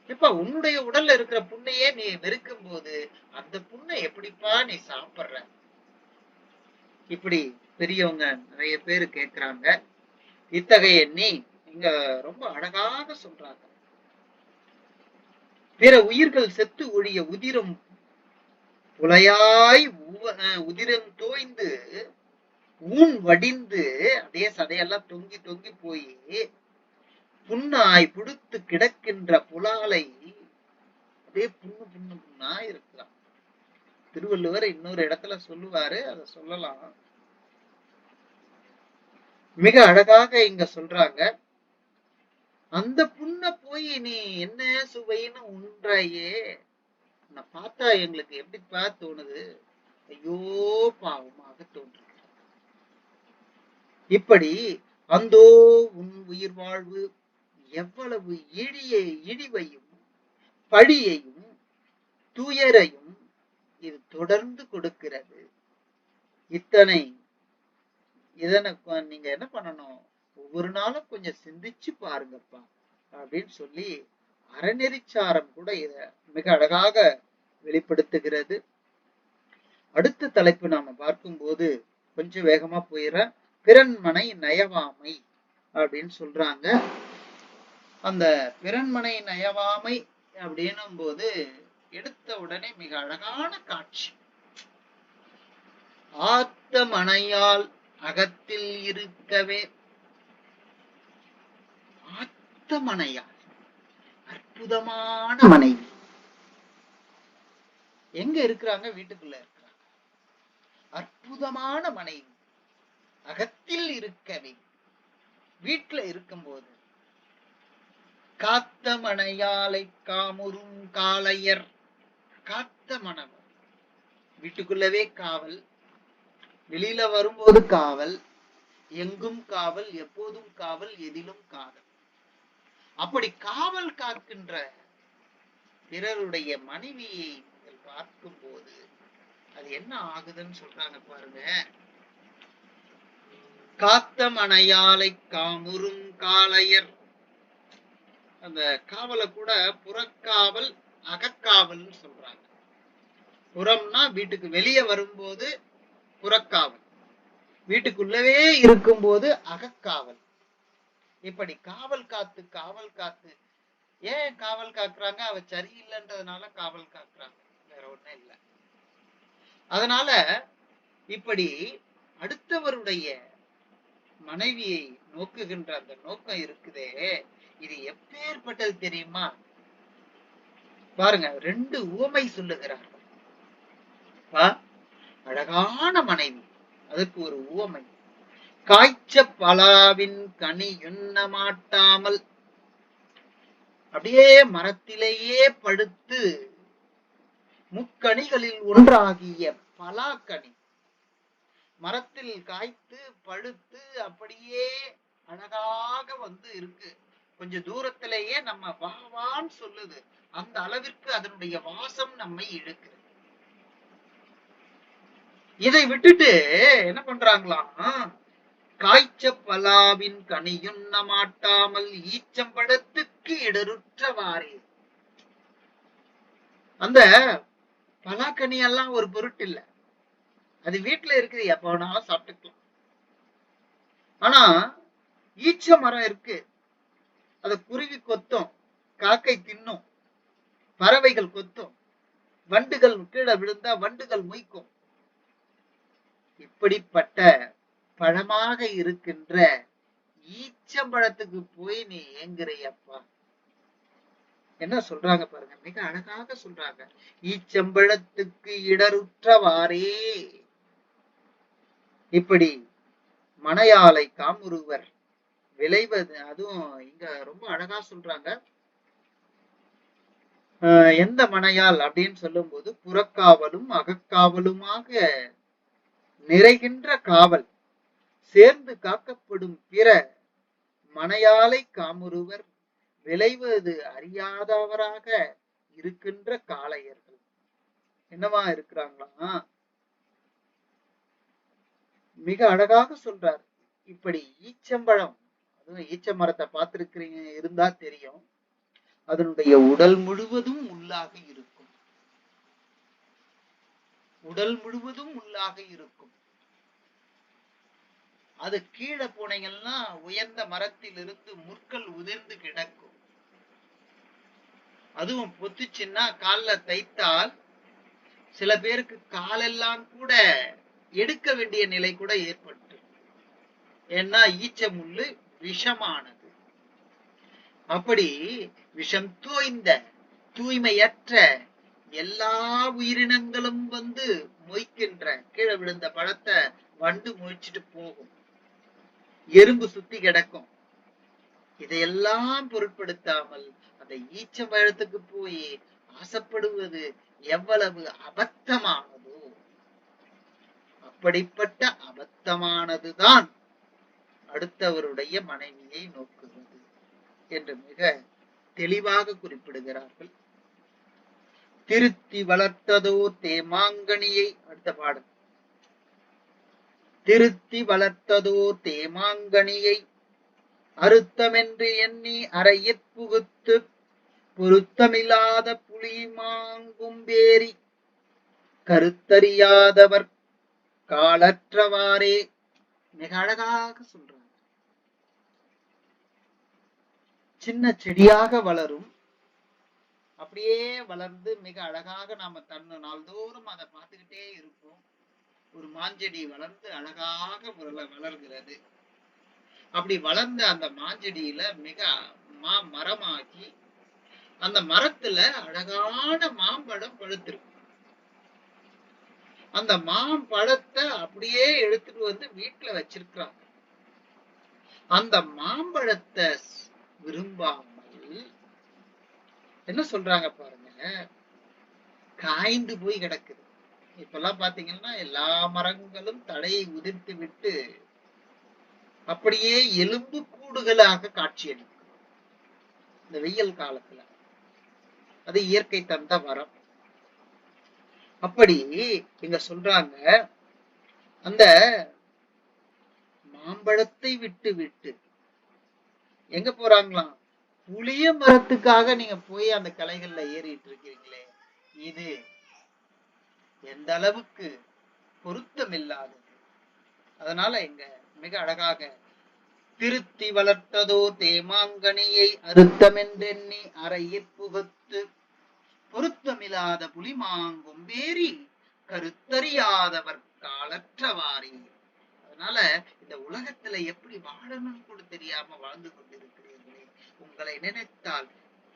இப்ப உன்னுடைய உடல்ல இருக்கிற புண்ணையே நீ வெறுக்கும் போது அந்த புண்ணை எப்படிப்பா நீ சாப்பிடுற. இப்படி பெரியவங்க நிறைய பேரு கேட்கிறாங்க. இத்தகைய நீ இங்க ரொம்ப அழகாக சொல்றாங்க, பிற உயிர்கள் செத்து ஒழிய உதிரம் புலையாய் உதிரம் தோய்ந்து ஊன் வடிந்து அதே சதையெல்லாம் தொங்கி தொங்கி போய் புண்ணாய் புடுத்து கிடக்கின்ற புலாலை அதே புண்ணு புண்ணு புண்ணா இருக்கலாம். திருவள்ளுவர் இன்னொரு இடத்துல சொல்லுவாரு, அதை சொல்லலாம். மிக அழகாக இங்க சொல்றாங்க, அந்த புண்ணை போய் நீ என்ன சுவைன்னு உண்றாயே, உன்னை பார்த்தா எங்களுக்கு எப்படிப்பா தோணுது, ஐயோ பாவமாக தோன்று. இப்படி அந்தோ உன் உயிர் வாழ்வு எவ்வளவு இழிவையும் பழியையும் துயரையும் இது தொடர்ந்து கொடுக்கிறது. இத்தனை இதனை நீங்க என்ன பண்ணணும், ஒவ்வொரு நாளும் கொஞ்சம் சிந்திச்சு பாருங்கப்பா அப்படின்னு சொல்லி அறநெறிச்சாரம் கூட இத மிக அழகாக வெளிப்படுத்துகிறது. அடுத்த தலைப்பு நாம பார்க்கும்போது கொஞ்சம் வேகமா போயிடுற, பிறன்மனை நயவாமை அப்படின்னு சொல்றாங்க. அந்த பிறன்மனை நயவாமை அப்படின்னும் போது எடுத்த உடனே மிக அழகான காட்சி, ஆத்த மனையால் அகத்தில் இருக்கவே. ஆத்த மனையால், அற்புதமான மனைவி எங்க இருக்கிறாங்க, வீட்டுக்குள்ள இருக்கிறாங்க. அற்புதமான மனைவி அகத்தில் இருக்கவே, வீட்டுல இருக்கும்போது. காத்த மனையாலை காமுறும் காளையர், காத்த மணவர், வீட்டுக்குள்ளவே காவல், வெளியில வரும்போது காவல், எங்கும் காவல், எப்போதும் காவல், எதிலும் காவல். அப்படி காவல் காக்கின்ற பிறருடைய மனைவியை நீங்கள் பார்க்கும் போது அது என்ன ஆகுதுன்னு சொல்றாங்க பாருங்க. காத்த மனையாலை காமுறும் காளையர், அந்த காவலை கூட புறக்காவல் அகக்காவல் சொல்றாங்க. புறம்னா வீட்டுக்கு வெளியே வரும்போது புறக்காவல், வீட்டுக்குள்ளவே இருக்கும்போது அகக்காவல். இப்படி காவல் காத்து காவல் காத்து, ஏன் காவல் காக்குறாங்க, அவ சரியில்லைன்றதுனால காவல் காக்குறாங்க, வேற ஒண்ணும் இல்லை. அதனால இப்படி அடுத்தவருடைய மனைவியை நோக்குகின்ற அந்த நோக்கம் இருக்குதே, இது எப்பேற்பட்டது தெரியுமா? பாருங்க, 2 உவமை சொல்லுகிறார்கள். அழகான மனைவி, அதுக்கு ஒரு உவமை. காய்ச்ச பலாவின் கனி உண்ண மாட்டாமல் அப்படியே மரத்திலேயே படுத்து முக்கனிகளில் ஒன்றாகிய பலாக்கனி மரத்தில் காய்த்து பழுத்து அப்படியே அழகாக இருக்கு. கொஞ்சம் தூரத்திலேயே நம்ம வாவான்னு சொல்லுது. அந்த அளவிற்கு அதனுடைய வாசம் நம்மை இழுக்குது. இதை விட்டுட்டு என்ன பண்றாங்களாம்? காய்ச்ச பலாவின் கனியுண்ண மாட்டாமல் ஈச்சம்பழத்துக்கு இடருற்றவாறே. அந்த பலாக்கனி எல்லாம் ஒரு பொருட்டு இல்ல, அது வீட்டுல இருக்குது, எப்ப வேணாலும் சாப்பிட்டுக்கலாம். ஆனா ஈச்ச மரம் இருக்கு, அத குருவி கொத்தும், காக்கை தின்னும், பறவைகள் கொத்தும், வண்டுகள் கீழே விழுந்தா வண்டுகள் மொய்க்கும். இப்படிப்பட்ட பழமாக இருக்கின்ற ஈச்சம்பழத்துக்கு போய் நீ ஏங்குறையப்பா. என்ன சொல்றாங்க பாருங்க, மிக அழகாக சொல்றாங்க. ஈச்சம்பழத்துக்கு இடருற்றவாறே. இப்படி மனையாளை காமுறுவர் விளைவது. அதுவும் இங்க ரொம்ப அழகா சொல்றாங்க. எந்த மனையாள் அப்படின்னு சொல்லும் போது, புறக்காவலும் அகக்காவலுமாக நிறைகின்ற காவல் சேர்ந்து காக்கப்படும் பிற மனையாளை காமுறுவர் விளைவது அறியாதவராக இருக்கின்ற காளையர்கள். என்னவா இருக்கிறாங்களா? மிக அழகாக சொல்றார். இப்படி ஈச்சம்பழம், அதுவும் ஈச்ச மரத்தை பார்த்திருக்கிறீங்க, இருந்தா தெரியும், அதனுடைய உடல் முழுவதும் முள்ளாக இருக்கும். உடல் முழுவதும் முள்ளாக இருக்கும். அது கீழே போனீங்கன்னா உயர்ந்த மரத்தில் இருந்து முற்கள் உதிர்ந்து கிடக்கும். அதுவும் பொத்துச்சுன்னா காலில் தைத்தால் சில பேருக்கு காலெல்லாம் கூட எடுக்க வேண்டிய நிலை கூட ஏற்பட்டு. ஏன்னா ஈச்ச முள்ளு விஷமானது. அப்படி விஷம் தோய்ந்த தூய்மையற்ற எல்லா உயிரினங்களும் மொய்க்கின்ற, கீழே விழுந்த பழத்தை வண்டு மொய்ச்சிட்டு போகும், எறும்பு சுத்தி கிடக்கும். இதையெல்லாம் பொருட்படுத்தாமல் அந்த ஈச்சம்பழத்துக்கு போய் ஆசைப்படுவது எவ்வளவு அபத்தமானதோ, அப்படிப்பட்ட அபத்தமானதுதான் அடுத்தவருடைய மனைவியை நோக்குவது என்று மிக தெளிவாக குறிப்பிடுகிறார்கள். திருத்தி வளர்த்ததோ தேமாங்கனியை, அடுத்த பாடல். திருத்தி வளர்த்ததோ தேமாங்கனியை அறுத்தமென்று எண்ணி அறையிற் புகுத்து பொருத்தமில்லாத புலிமாங்கும்பேரி கருத்தறியாதவர் காலற்றவாறே. மிக அழகாக சொல்றாங்க. சின்ன செடியாக வளரும், அப்படியே வளர்ந்து மிக அழகாக நாம நாள்தோறும் அதை பார்த்துக்கிட்டே இருப்போம். ஒரு மாஞ்செடி வளர்ந்து அழகாக வளர்கிறது. அப்படி வளர்ந்த அந்த மாஞ்செடியில மிக மரமாகி அந்த மரத்துல அழகான மாம்பழம் பழுத்திருக்கு. அந்த மாம்பழத்தை அப்படியே எடுத்துட்டு வீட்டுல வச்சிருக்கிறாங்க. அந்த மாம்பழத்தை விரும்பாமல் என்ன சொல்றாங்க பாருங்க, காய்ந்து போய் கிடக்குது. இப்பெல்லாம் பாத்தீங்கன்னா எல்லா மரங்களும் தடையை உதிர்த்து விட்டு அப்படியே எலும்பு கூடுகளாக காட்சியளிக்கும் இந்த வெயில் காலத்துல. அது இயற்கை தந்த வரம். அப்படி இங்க சொல்றாங்க, அந்த மாம்பழத்தை விட்டு விட்டு எங்க போறாங்களாம்? புளிய மரத்துக்காக நீங்க போய் அந்த கலைகள்ல ஏறிட்டு இருக்கீங்களே, இது எந்த அளவுக்கு பொருத்தமில்லாதது. அதனால இங்க மிக அழகாக திருத்தி வளர்த்ததோ தேமாங்கனியை அறுத்தமென்றெண்ணி அறையிற் புகுத்து பொருத்தமில்லாத புலிமாங்கும் வேரி கருத்தறியாதவர் காலற்றவாறே. அதனால இந்த உலகத்துல எப்படி வாழணும்னு கூட தெரியாம வாழ்ந்து கொண்டிருக்கிறீர்களே, உங்களை நினைத்தால்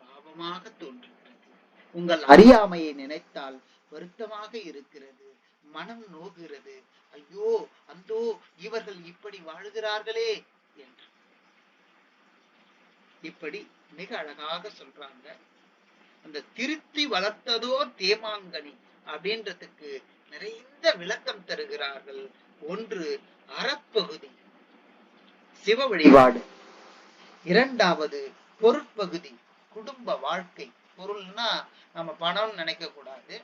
பாவமாக தோன்றுகிறது. உங்கள் அறியாமையை நினைத்தால் வருத்தமாக இருக்கிறது, மனம் நோகிறது. ஐயோ அந்தோ இவர்கள் இப்படி வாழுகிறார்களே என்று. இப்படி மிக அழகாக சொல்றாங்க. அந்த திருத்தி வளர்த்ததோ தேமாங்கனி அப்படின்றதுக்கு நிறைந்த விளக்கம் தருகிறார்கள். ஒன்று அறப்பகுதி சிவ வழிபாடு, இரண்டாவது பொருட்பகுதி குடும்ப வாழ்க்கை. பொருள்னா நம்ம பணம் நினைக்க கூடாது,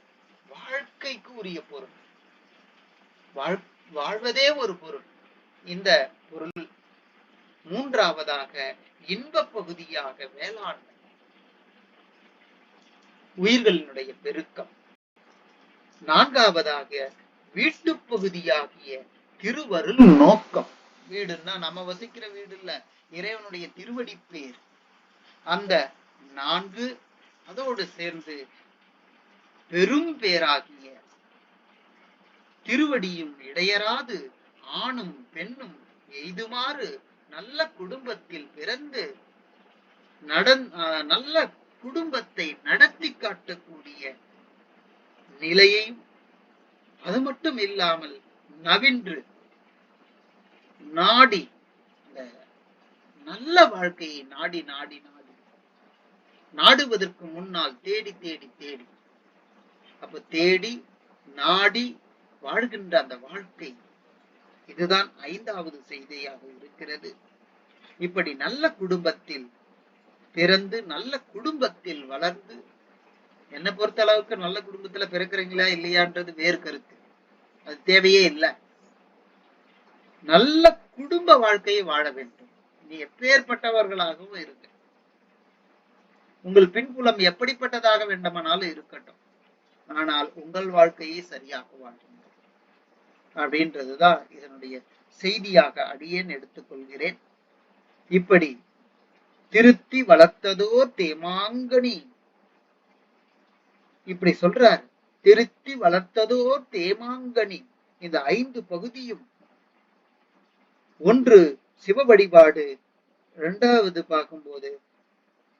வாழ்க்கைக்கு உரிய பொருள், வாழ்வதே ஒரு பொருள். இந்த பொருள். மூன்றாவதாக இன்ப பகுதியாக வேளாண்மை, உயிர்களினுடைய பெருக்கம். நான்காவதாக வீட்டு பகுதியாகிய திருவருள் நோக்கம். வீடுன்னா நம்ம வசிக்கிற வீடு இல்ல, இறைவனுடைய திருவடி பேர். அந்த 4 அதோடு சேர்ந்து பெரும் பேராகிய திருவடியும் இடையராது ஆணும் பெண்ணும் எய்துமாறு நல்ல குடும்பத்தில் பிறந்து நல்ல குடும்பத்தை நடத்தி காட்டக்கூடிய நிலையையும், அது மட்டும் இல்லாமல் நவின்று நாடி நல்ல வாழ்க்கையை நாடி நாடி நாடி நாடுவதற்கு முன்னால் தேடி தேடி தேடி, அப்ப தேடி நாடி வாழ்கின்ற அந்த வாழ்க்கை, இதுதான் 5வது செய்தியாக இருக்கிறது. இப்படி நல்ல குடும்பத்தில் பிறந்து நல்ல குடும்பத்தில் வளர்ந்து, என்னை பொறுத்த அளவுக்கு நல்ல குடும்பத்துல பிறக்கிறீங்களா இல்லையான்றது வேறு கருத்து, அது தேவையே இல்லை. நல்ல குடும்ப வாழ்க்கையை வாழ வேண்டும். நீ எப்பேற்பட்டவர்களாகவும் இருக்க, உங்கள் பின்புலம் எப்படிப்பட்டதாக வேண்டுமானாலும் இருக்கட்டும், ஆனால் உங்கள் வாழ்க்கையை சரியாக வாழுங்கள் அப்படின்றதுதான் இதனுடைய செய்தியாக அடியேன் எடுத்துக்கொள்கிறேன். இப்படி திருத்தி வளர்த்ததோ தேமாங்கனி, இப்படி சொல்றார். திருத்தி வளர்த்ததோ தேமாங்கனி. இந்த 5 பகுதியும், ஒன்று சிவ வழிபாடு, 2வது பார்க்கும்போது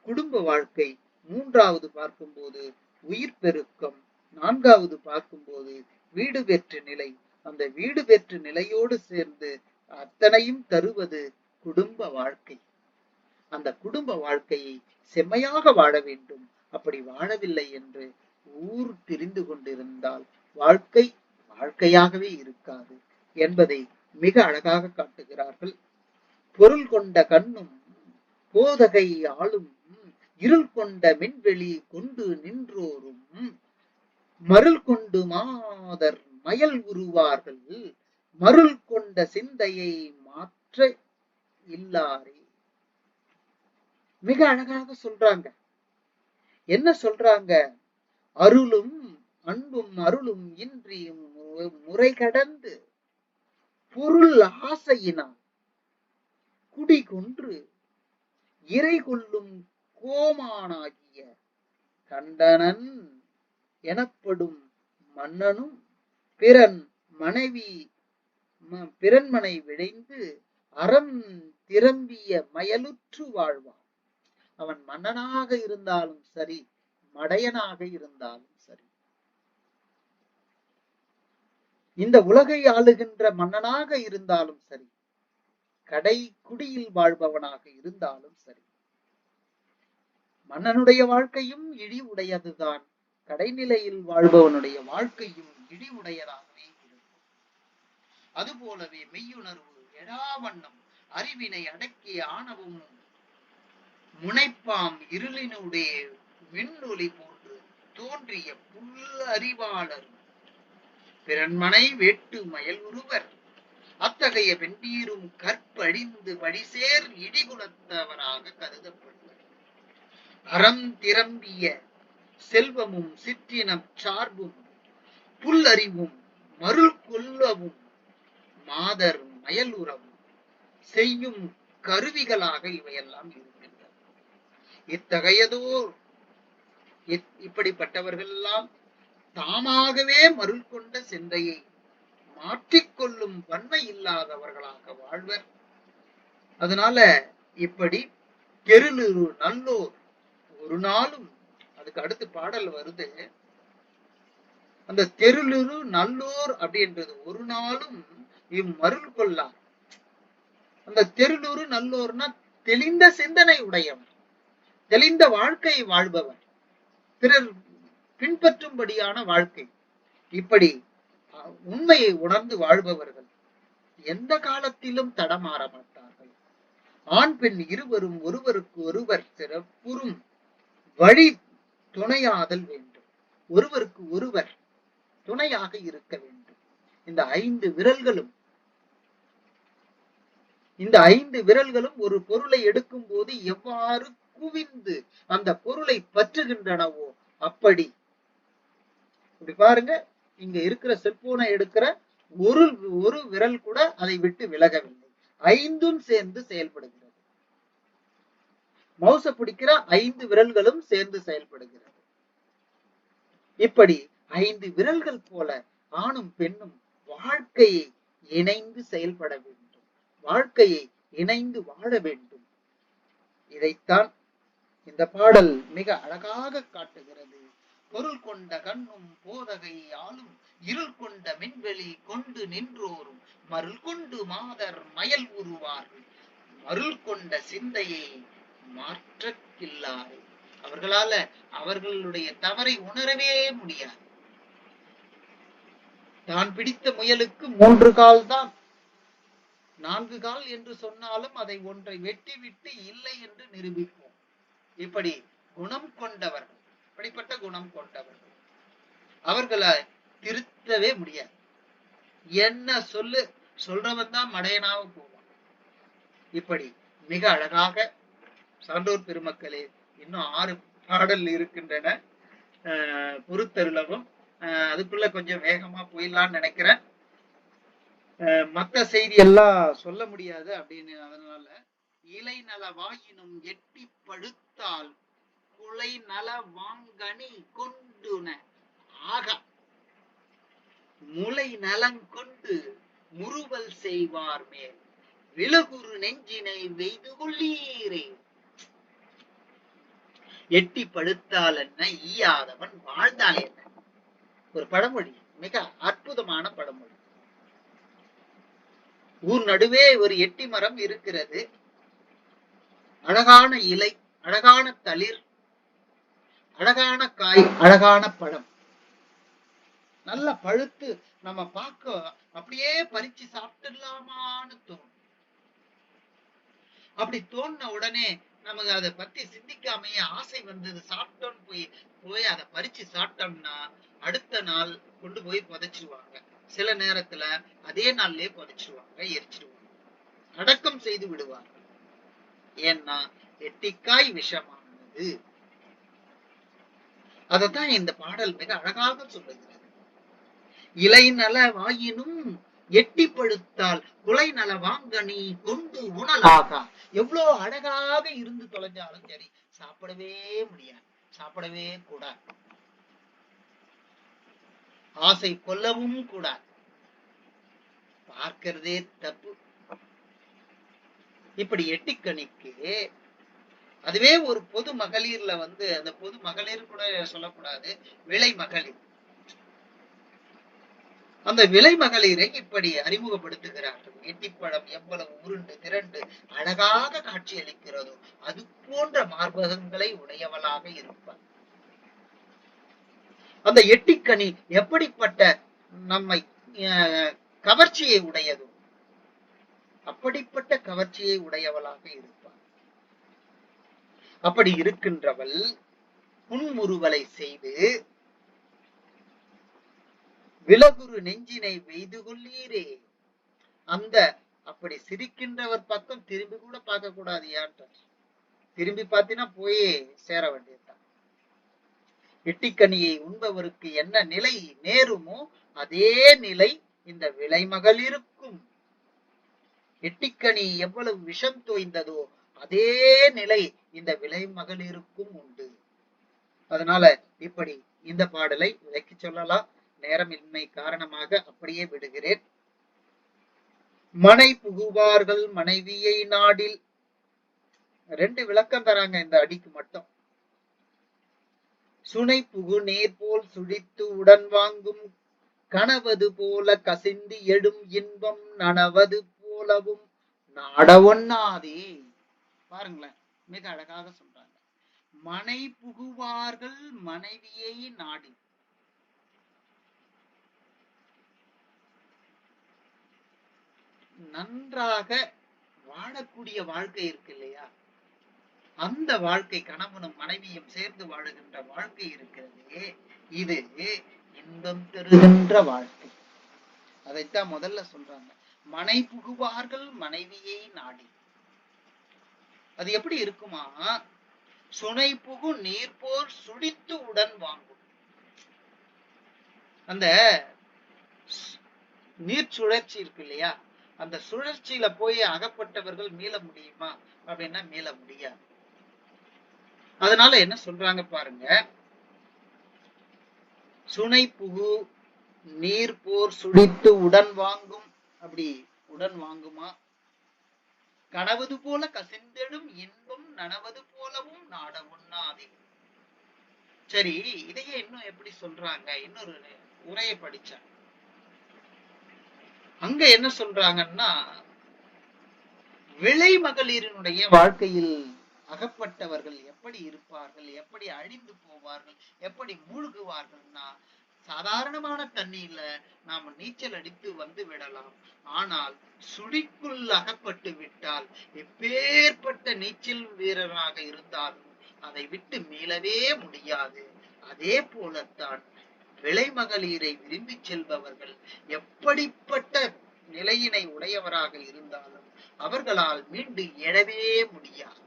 குடும்ப வாழ்க்கை, 3வது பார்க்கும்போது உயிர் பெருக்கம், 4வது பார்க்கும்போது வீடு பெற்ற நிலை. அந்த வீடு பெற்ற நிலையோடு சேர்ந்து அத்தனையும் தருவது குடும்ப வாழ்க்கை. அந்த குடும்ப வாழ்க்கையை செம்மையாக வாழ வேண்டும். அப்படி வாழவில்லை என்று ஊர் திரிந்து கொண்டிருந்தால் வாழ்க்கை வாழ்க்கையாகவே இருக்காது என்பதை மிக அழகாக காட்டுகிறார்கள். பொருள் கொண்ட கண்ணும் போதகை ஆளும் இருள் கொண்ட விண்வெளி கொண்டு நின்றோரும் மருள் கொண்டு மாதர் மயல் உருவார்கள் மருள் கொண்ட சிந்தையை மாற்ற இல்லாரே. மிக அழகாக சொல்றாங்க. என்ன சொல்றாங்க? அருளும் அன்பும் அருளும் இன்றி முறை கடந்து பொருள் ஆசையினால் குடி கொன்று இறை கொள்ளும் கோமானாகிய கண்டனன் எனப்படும் மன்னனும் பிறன் மனை விழைந்து அறம் திரம்பிய மயலுற்று வாழ்வான். அவன் மன்னனாக இருந்தாலும் சரி, மடையனாக இருந்தாலும் சரி, இந்த உலகை ஆளுகின்ற மன்னனாக இருந்தாலும் சரி, கடை குடியில் வாழ்பவனாக இருந்தாலும் சரி, மன்னனுடைய வாழ்க்கையும் இழி உடையதுதான், கடைநிலையில் வாழ்பவனுடைய வாழ்க்கையும் இழி உடையதாகவே இருக்கும். அதுபோலவே மெய்யுணர்வு எழாவண்ணம் அறிவினை அடக்கிய ஆணவமும் முனைப்பாம் இருளினுடைய விண்ணொலி போன்று தோன்றிய புல் அறிவாளர் பிறன்மனை வேட்டு மயல் உருவர் அத்தகைய வெண்டீரும் கற்பழிந்து வழிசேர் இடிகுலத்தவராக கருதப்படுவர். அறம் திரம்பிய செல்வமும் சிற்றினம் சார்பும் புல்லறிவும் மருள் கொல்லவும் மாதர் மயலுறவும் செய்யும் கருவிகளாக இவையெல்லாம் இருக்கின்றன. இத்தகையதோர் இப்படிப்பட்டவர்கள் எல்லாம் தாமாகவே மருள் கொண்ட சிந்தையை மாற்றிக்கொள்ளும் பன்மை இல்லாதவர்களாக வாழ்வர். அதனால இப்படி தெருளுரு நல்லோர் ஒரு நாளும், அதுக்கு அடுத்து பாடல் வருது, அந்த தெருளுரு நல்லோர் அப்படின்றது ஒரு நாளும் இம்மருள் கொள்ளார். அந்த தெருளுரு நல்லோர்னா தெளிந்த சிந்தனை உடையவர், தெளிந்த வாழ்க்கையை வாழ்பவர், பிறர் பின்பற்றும்படியான வாழ்க்கை. இப்படி உண்மையை உணர்ந்து வாழ்பவர்கள் எந்த காலத்திலும் தடமாற மாட்டார்கள். ஆண் பெண் இருவரும் ஒருவருக்கு ஒருவர் சிறப்புறும் வழி துணையாதல் வேண்டும். ஒருவருக்கு ஒருவர் துணையாக இருக்க வேண்டும். இந்த 5 விரல்களும் ஒரு பொருளை எடுக்கும் போது எவ்வாறு குவிந்து அந்த பொருளை பற்றுகின்றனவோ அப்படி. இப்படி பாருங்க, இங்க இருக்கிற செல்போனை எடுக்கிற ஒரு விரல் கூட அதை விட்டு விலகவில்லை. 5ம் சேர்ந்து செயல்படுகிறது. மவுச பிடிக்கிற 5 விரல்களும் சேர்ந்து செயல்படுகிறது. இப்படி 5 விரல்கள் போல ஆணும் பெண்ணும் வாழ்க்கையை இணைந்து செயல்பட வேண்டும், வாழ்க்கையை இணைந்து வாழ வேண்டும். இதைத்தான் இந்த பாடல் மிக அழகாக காட்டுகிறது. பொருள் கொண்ட கண்ணும் போதகை ஆளும் இருள் கொண்ட மின்வெளி கொண்டு நின்றோரும் மருள் கொண்டு மாதர் மயல் உருவார்கள் மருள் கொண்ட சிந்தையை மாற்றக்கில்லாறு. அவர்களால அவர்களுடைய தவறை உணரவே முடியாது. தான் பிடித்த முயலுக்கு 3 கால் தான், 4 கால் என்று சொன்னாலும் அதை ஒன்றை வெட்டி விட்டு இல்லை என்று நிரூபிப்போம். இப்படி குணம் கொண்டவர்கள், இப்படிப்பட்ட குணம் கொண்டவர்கள், அவர்களை திருத்தவே முடியாது. என்ன சொல்றவன் தான் மடையனாக போவான். இப்படி மிக அழகாக சான்றோர் பெருமக்களே, இன்னும் 6 பாடல் இருக்கின்றன. பொறுத்தருளவும். அதுக்குள்ள கொஞ்சம் வேகமா போயிடலான்னு நினைக்கிறேன். மத்த செய்தி எல்லாம் சொல்ல முடியாது அப்படின்னு. அதனால இலை நலவாயினும் எட்டி படுத்தால் குலை நல வாங்கனி கொண்டுன ஆக முளை நலங்கொண்டு முறுவல் செய்வார் மேல் விலகுரு நெஞ்சினை வெய்து கொள்ளீரே. எட்டி படுத்தால் என்ன, ஈயாதவன் வாழ்ந்தால் என்ன? ஒரு பழமொழி, மிக அற்புதமான பழமொழி. ஊர் நடுவே ஒரு எட்டி மரம் இருக்கிறது. அழகான இலை, அழகான தளிர், அழகான காய், அழகான பழம், நல்லா பழுத்து நம்ம பார்க்க அப்படியே பறிச்சு சாப்பிட்டுலாமான்னு தோணும். அப்படி தோணுன உடனே நமக்கு அதை பத்தி சிந்திக்காமையே ஆசை வந்தது, சாப்பிட்டோன்னு போய் அதை பறிச்சு சாப்பிட்டோம்னா அடுத்த நாள் கொண்டு போய் புதைச்சிருவாங்க. சில நேரத்துல அதே நாள்லயே புதைச்சிருவாங்க, எரிச்சிருவாங்க, அடக்கம் செய்து விடுவார்கள். ஏன்னா எட்டிக்காய் விஷமானது. அதத்தான் இந்த பாடல் மிக அழகாக சொல்லுகிறது. இலை நல வாயினும் எட்டி படுத்தால் குலை நல வாங்கனி கொண்டு உணலாகா. எவ்வளவு அழகாக இருந்து தொலைஞ்சாலும் சரி சாப்பிடவே முடியாது, சாப்பிடவே கூடாது, ஆசை கொல்லவும் கூடாது, பார்க்கிறதே தப்பு. இப்படி எட்டிக்கணிக்கு அதுவே ஒரு பொது மகளிர்ல அந்த பொது மகளிர் கூட சொல்லக்கூடாது, விலை மகளிர். அந்த விலை மகளிரை இப்படி அறிமுகப்படுத்துகிறார்கள். எட்டிப்பழம் எவ்வளவு உருண்டு திரண்டு அழகாக காட்சி அளிக்கிறதோ அது போன்ற மார்பகங்களை உடையவளாக இருப்பார். அந்த எட்டிக்கனி எப்படிப்பட்ட நம்மை கவர்ச்சியை உடையதோ அப்படிப்பட்ட கவர்ச்சியை உடையவளாக இருப்பார். அப்படி இருக்கின்றவள் புன்முறுவலை செய்து விலகுரு நெஞ்சினை வெய்து கொள்ளீரே. அந்த அப்படி சிரிக்கின்றவர் பக்கம் திரும்பி கூட பார்க்க கூடாது. யார்கிட்ட திரும்பி பார்த்தினா போயே சேர வேண்டியதுதான். எட்டிக்கனியை உண்பவருக்கு என்ன நிலை நேருமோ அதே நிலை இந்த விலை மகளிருக்கும். எட்டிக்கனி எவ்வளவு விஷம் தோய்ந்ததோ அதே நிலை இந்த விலை மகளிருக்கும் உண்டு. அதனால இப்படி இந்த பாடலை விளக்கி சொல்லலாம். நேரமின்மை காரணமாக அப்படியே விடுகிறேன். மனை புகுவார்கள் மனைவியை நாடில். 2 விளக்கம் தராங்க இந்த அடிக்கு மட்டும். சுனை புகு நேர் போல் சுழித்து உடன் வாங்கும் கனவது போல கசிந்து எடும் இன்பம் நனவது போலவும் நாட ஒண்ணாதே. பாருங்களேன், மிக அழகாக சொல்றாங்க. மனை புகுவார்கள் மனைவியை நாடி. நன்றாக வாழக்கூடிய வாழ்க்கை இருக்கு இல்லையா, அந்த வாழ்க்கை கணவனும் மனைவியும் சேர்ந்து வாழுகின்ற வாழ்க்கை இருக்கிறதே, இது இன்பம் பெறுகின்ற வாழ்க்கை. அதைத்தான் முதல்ல சொல்றாங்க. மனை புகுவார்கள் மனைவியை நாடி. அது எப்படி இருக்குமா? சுனை புகு நீர் போர் சுழித்து உடன் வாங்கும். அந்த நீர் சுழற்சி இருக்கு இல்லையா, அந்த சுழற்சியில போய் அகப்பட்டவர்கள் மீள முடியுமா அப்படின்னா மீள முடியாது. அதனால என்ன சொல்றாங்க பாருங்க, சுனை புகு நீர் போர் சுழித்து உடன் வாங்கும். அப்படி உடன் வாங்குமா? கனவது போல கசிந்தெடும் இன்பம் நனவது போலவும் நாட ஒண்ணாதே. சரி, இதையே இன்னும் எப்படி சொல்றாங்க? இன்னொரு உரையை படிச்சாங்க. அங்க என்ன சொல்றாங்கன்னா, விளை மகளிரினுடைய வாழ்க்கையில் அகப்பட்டவர்கள் எப்படி இருப்பார்கள், எப்படி அழிந்து போவார்கள், எப்படி மூழ்குவார்கள்னா, சாதாரணமான தண்ணியில நாம நீச்சல் அடித்து வந்து விடலாம். ஆனால் சுழிக்குள் அகப்பட்டு விட்டால் எப்பேற்பட்ட நீச்சல் வீரராக இருந்தாலும் அதை விட்டு மீளவே முடியாது. அதே போலத்தான் விளை மகளிரை விரும்பி செல்பவர்கள் எப்படிப்பட்ட நிலையினை உடையவராக இருந்தாலும் அவர்களால் மீண்டு எழவே முடியாது.